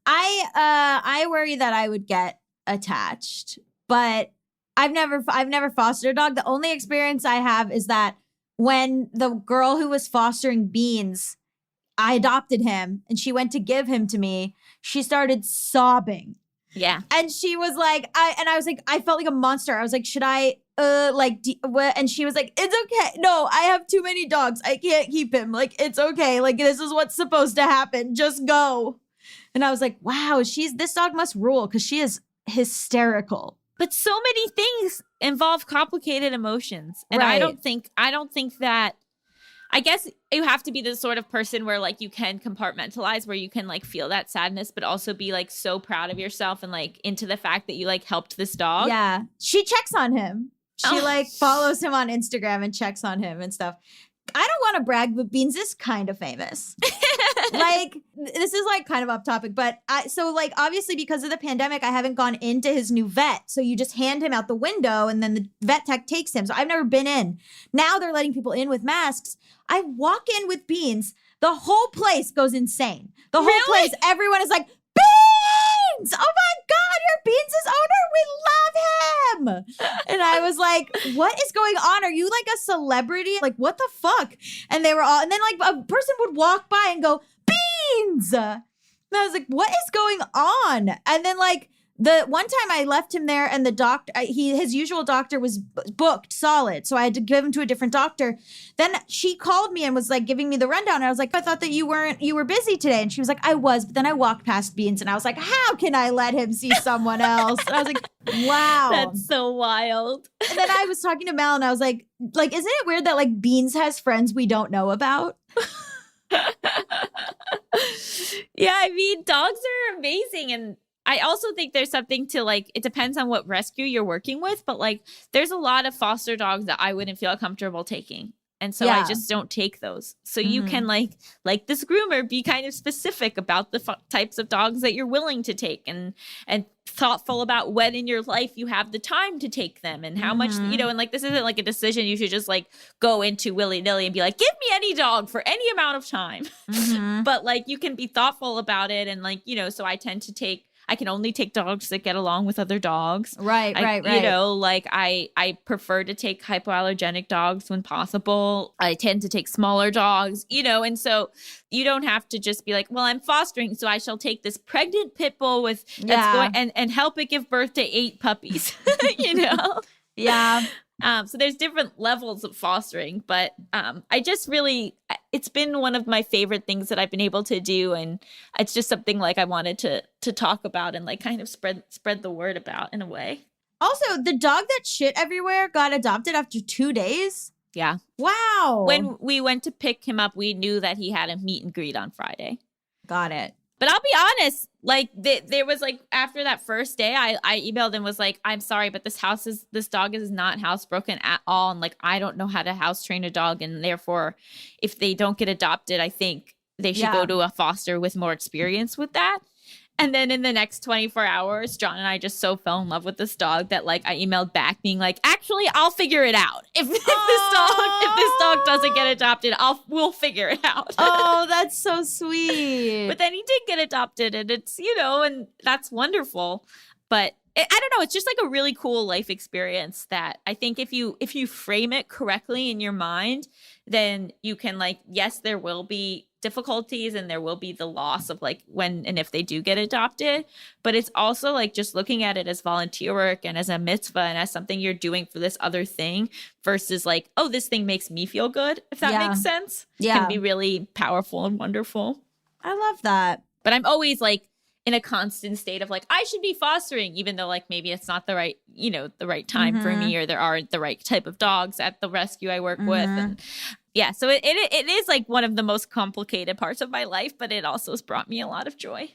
I worry that I would get attached, but I've never fostered a dog. The only experience I have is that when the girl who was fostering Beans, I adopted him and she went to give him to me, she started sobbing. Yeah. And she was like, I was like, I felt like a monster. I was like, should I, and she was like, it's okay. No, I have too many dogs. I can't keep him. Like, it's okay. Like, this is what's supposed to happen. Just go. And I was like, wow, this dog must rule because she is hysterical. But so many things involve complicated emotions. And I don't think that, I guess you have to be the sort of person where like you can compartmentalize, where you can like feel that sadness, but also be like so proud of yourself and like into the fact that you like helped this dog. Yeah. She checks on him. She like follows him on Instagram and checks on him and stuff. I don't want to brag, but Beans is kind of famous. Like, this is like kind of off topic, but so like obviously because of the pandemic, I haven't gone into his new vet. So you just hand him out the window and then the vet tech takes him. So I've never been in. Now they're letting people in with masks. I walk in with Beans. The whole place goes insane. The whole place, everyone is like, Beans! Oh my God, you're Beans' owner. We love him. And I was like, what is going on? Are you like a celebrity? Like, what the fuck? And they were all, and then like a person would walk by and go, Beans! And I was like, what is going on? And then like the one time I left him there and the doctor, his usual doctor was booked solid. So I had to give him to a different doctor. Then she called me and was like giving me the rundown. And I was like, I thought that you were busy today. And she was like, I was. But then I walked past Beans and I was like, how can I let him see someone else? And I was like, wow. That's so wild. And then I was talking to Mel and I was like, isn't it weird that like Beans has friends we don't know about? Yeah, I mean, dogs are amazing. And I also think there's something to like, it depends on what rescue you're working with, but like there's a lot of foster dogs that I wouldn't feel comfortable taking. And so I just don't take those. So you can like this groomer, be kind of specific about the types of dogs that you're willing to take and thoughtful about when in your life you have the time to take them and how much, you know, and like this isn't like a decision you should just like go into willy-nilly and be like, give me any dog for any amount of time. But like you can be thoughtful about it. And like, you know, so I can only take dogs that get along with other dogs. Right. You know, like I prefer to take hypoallergenic dogs when possible. I tend to take smaller dogs, you know, and so you don't have to just be like, well, I'm fostering, so I shall take this pregnant pit bull that's going and help it give birth to 8 puppies, you know? Yeah. So there's different levels of fostering, but I just really, it's been one of my favorite things that I've been able to do. And it's just something like I wanted to talk about and like kind of spread the word about in a way. Also, the dog that shit everywhere got adopted after 2 days. Yeah. Wow. When we went to pick him up, we knew that he had a meet and greet on Friday. Got it. But I'll be honest, like there was like after that first day, I emailed and was like, I'm sorry, but this dog is not housebroken at all. And like, I don't know how to house train a dog. And therefore, if they don't get adopted, I think they should go to a foster with more experience with that. And then in the next 24 hours, John and I just so fell in love with this dog that like I emailed back being like, actually, I'll figure it out. If this dog doesn't get adopted, we'll figure it out. Oh, that's so sweet. But then he did get adopted, and it's, you know, and that's wonderful. But I don't know, it's just like a really cool life experience that I think if you frame it correctly in your mind, then you can like, yes, there will be difficulties and there will be the loss of like when and if they do get adopted, but it's also like just looking at it as volunteer work and as a mitzvah and as something you're doing for this other thing versus like, oh, this thing makes me feel good, if that makes sense. Can be really powerful and wonderful. I love that. But I'm always like in a constant state of like, I should be fostering, even though like maybe it's not the right, you know, the right time for me, or there aren't the right type of dogs at the rescue I work with. And yeah, so it is like one of the most complicated parts of my life, but it also has brought me a lot of joy.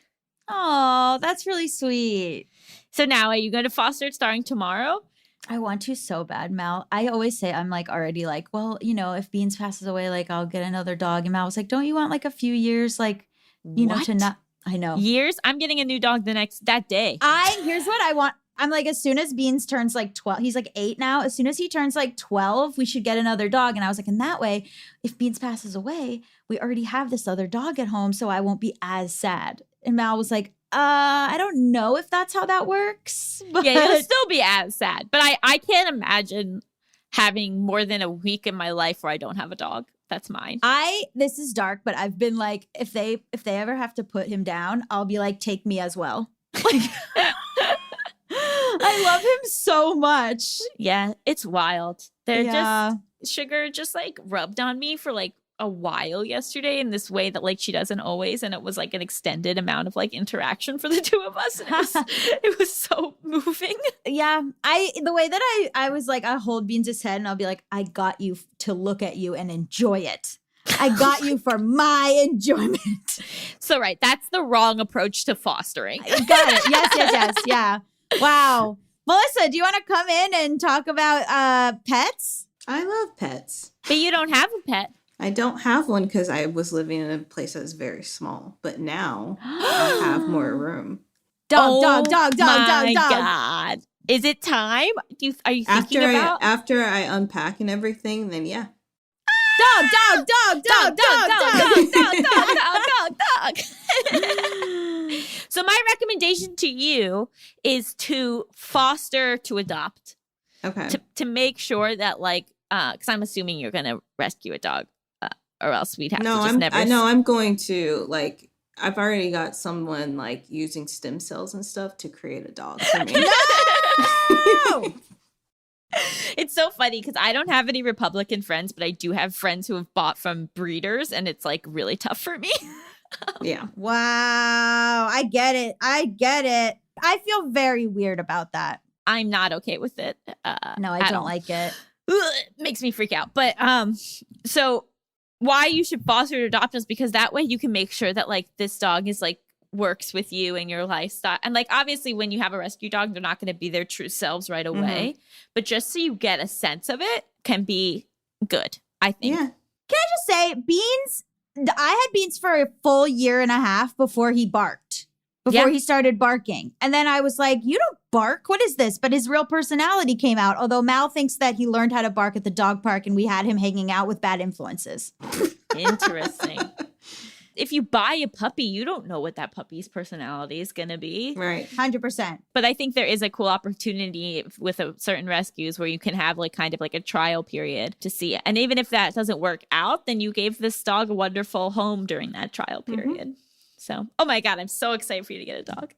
Oh, that's really sweet. So now are you going to foster it starting tomorrow? I want to so bad, Mal. I always say I'm like already like, well, you know, if Beans passes away, like I'll get another dog. And Mal was like, don't you want like a few years, like, you know, to not, I know. Years? I'm getting a new dog that day. Here's what I want. I'm like, as soon as Beans turns like 12, he's like 8 now. As soon as he turns like 12, we should get another dog. And I was like, in that way, if Beans passes away, we already have this other dog at home, so I won't be as sad. And Mal was like, I don't know if that's how that works. But yeah, you'll still be as sad. But I can't imagine having more than a week in my life where I don't have a dog. That's mine. This is dark, but I've been like, if they ever have to put him down, I'll be like, take me as well. Like, I love him so much. Yeah, it's wild. Sugar just like rubbed on me for like a while yesterday in this way that like she doesn't always, and it was like an extended amount of like interaction for the two of us. And it was so moving. Yeah, the way that I was like, I hold Beans' head and I'll be like, I got you to look at you and enjoy it. I got you for my enjoyment. So right, that's the wrong approach to fostering. Got it. Yes. Yeah. Wow. Melissa, do you want to come in and talk about pets? I love pets. But you don't have a pet. I don't have one because I was living in a place that's very small. But now I have more room. Dog. God. Is it time? Are you thinking about? After I unpack and everything, then yeah. Dog. So my recommendation to you is to foster to adopt. Okay. To make sure that like, because I'm assuming you're going to rescue a dog, or else we'd have to just never. I'm going to like. I've already got someone like using stem cells and stuff to create a dog for me. No! It's so funny because I don't have any Republican friends, but I do have friends who have bought from breeders, and it's like really tough for me. Yeah. Wow. I get it. I feel very weird about that. I'm not okay with it. No, I don't like it. It makes me freak out. But so why you should foster or adopt is because that way you can make sure that like this dog is like works with you and your lifestyle. And like, obviously when you have a rescue dog, they're not going to be their true selves right away, but just so you get a sense of it can be good, I think. Yeah. Can I just say, Beans, I had Beans for a full year and a half before he barked, before he started barking. And then I was like, you don't bark? What is this? But his real personality came out, although Mal thinks that he learned how to bark at the dog park and we had him hanging out with bad influences. Interesting. If you buy a puppy, you don't know what that puppy's personality is going to be. Right. 100%. But I think there is a cool opportunity with certain rescues where you can have like kind of like a trial period to see it. And even if that doesn't work out, then you gave this dog a wonderful home during that trial period. So, oh my God, I'm so excited for you to get a dog.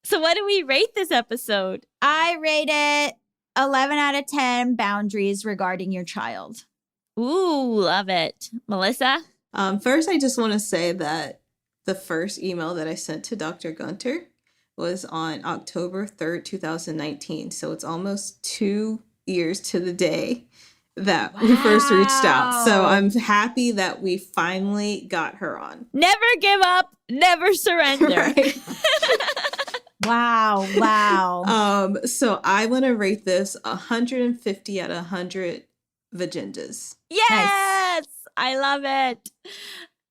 So what do we rate this episode? I rate it 11 out of 10 boundaries regarding your child. Ooh, love it. Melissa? First, I just want to say that the first email that I sent to Dr. Gunter was on October 3rd, 2019. So it's almost 2 years to the day that we first reached out. So I'm happy that we finally got her on. Never give up, never surrender. Right. Wow. So I want to rate this 150 out of 100 vagindas. Yes, nice. I love it.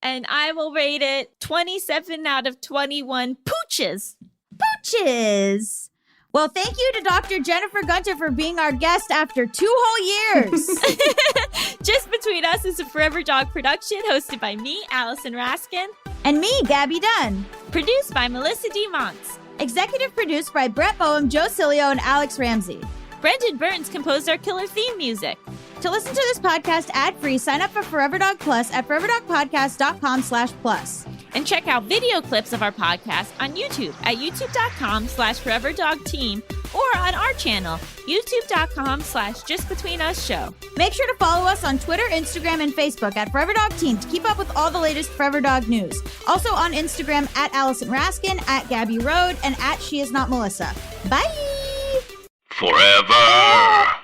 And I will rate it 27 out of 21 pooches. Pooches. Well, thank you to Dr. Jennifer Gunter for being our guest after 2 whole years. Just Between Us is a Forever Dog production hosted by me, Allison Raskin. And me, Gabby Dunn. Produced by Melissa D. Monts. Executive produced by Brett Boehm, Joe Cilio, and Alex Ramsey. Brendan Burns composed our killer theme music. To listen to this podcast ad-free, sign up for Forever Dog Plus at foreverdogpodcast.com/plus. And check out video clips of our podcast on YouTube at youtube.com/foreverdogteam or on our channel, youtube.com/justbetweenusshow. Make sure to follow us on Twitter, Instagram, and Facebook at Forever Dog Team to keep up with all the latest Forever Dog news. Also on Instagram at Allison Raskin, at Gabby Road, and at She Is Not Melissa. Bye! Forever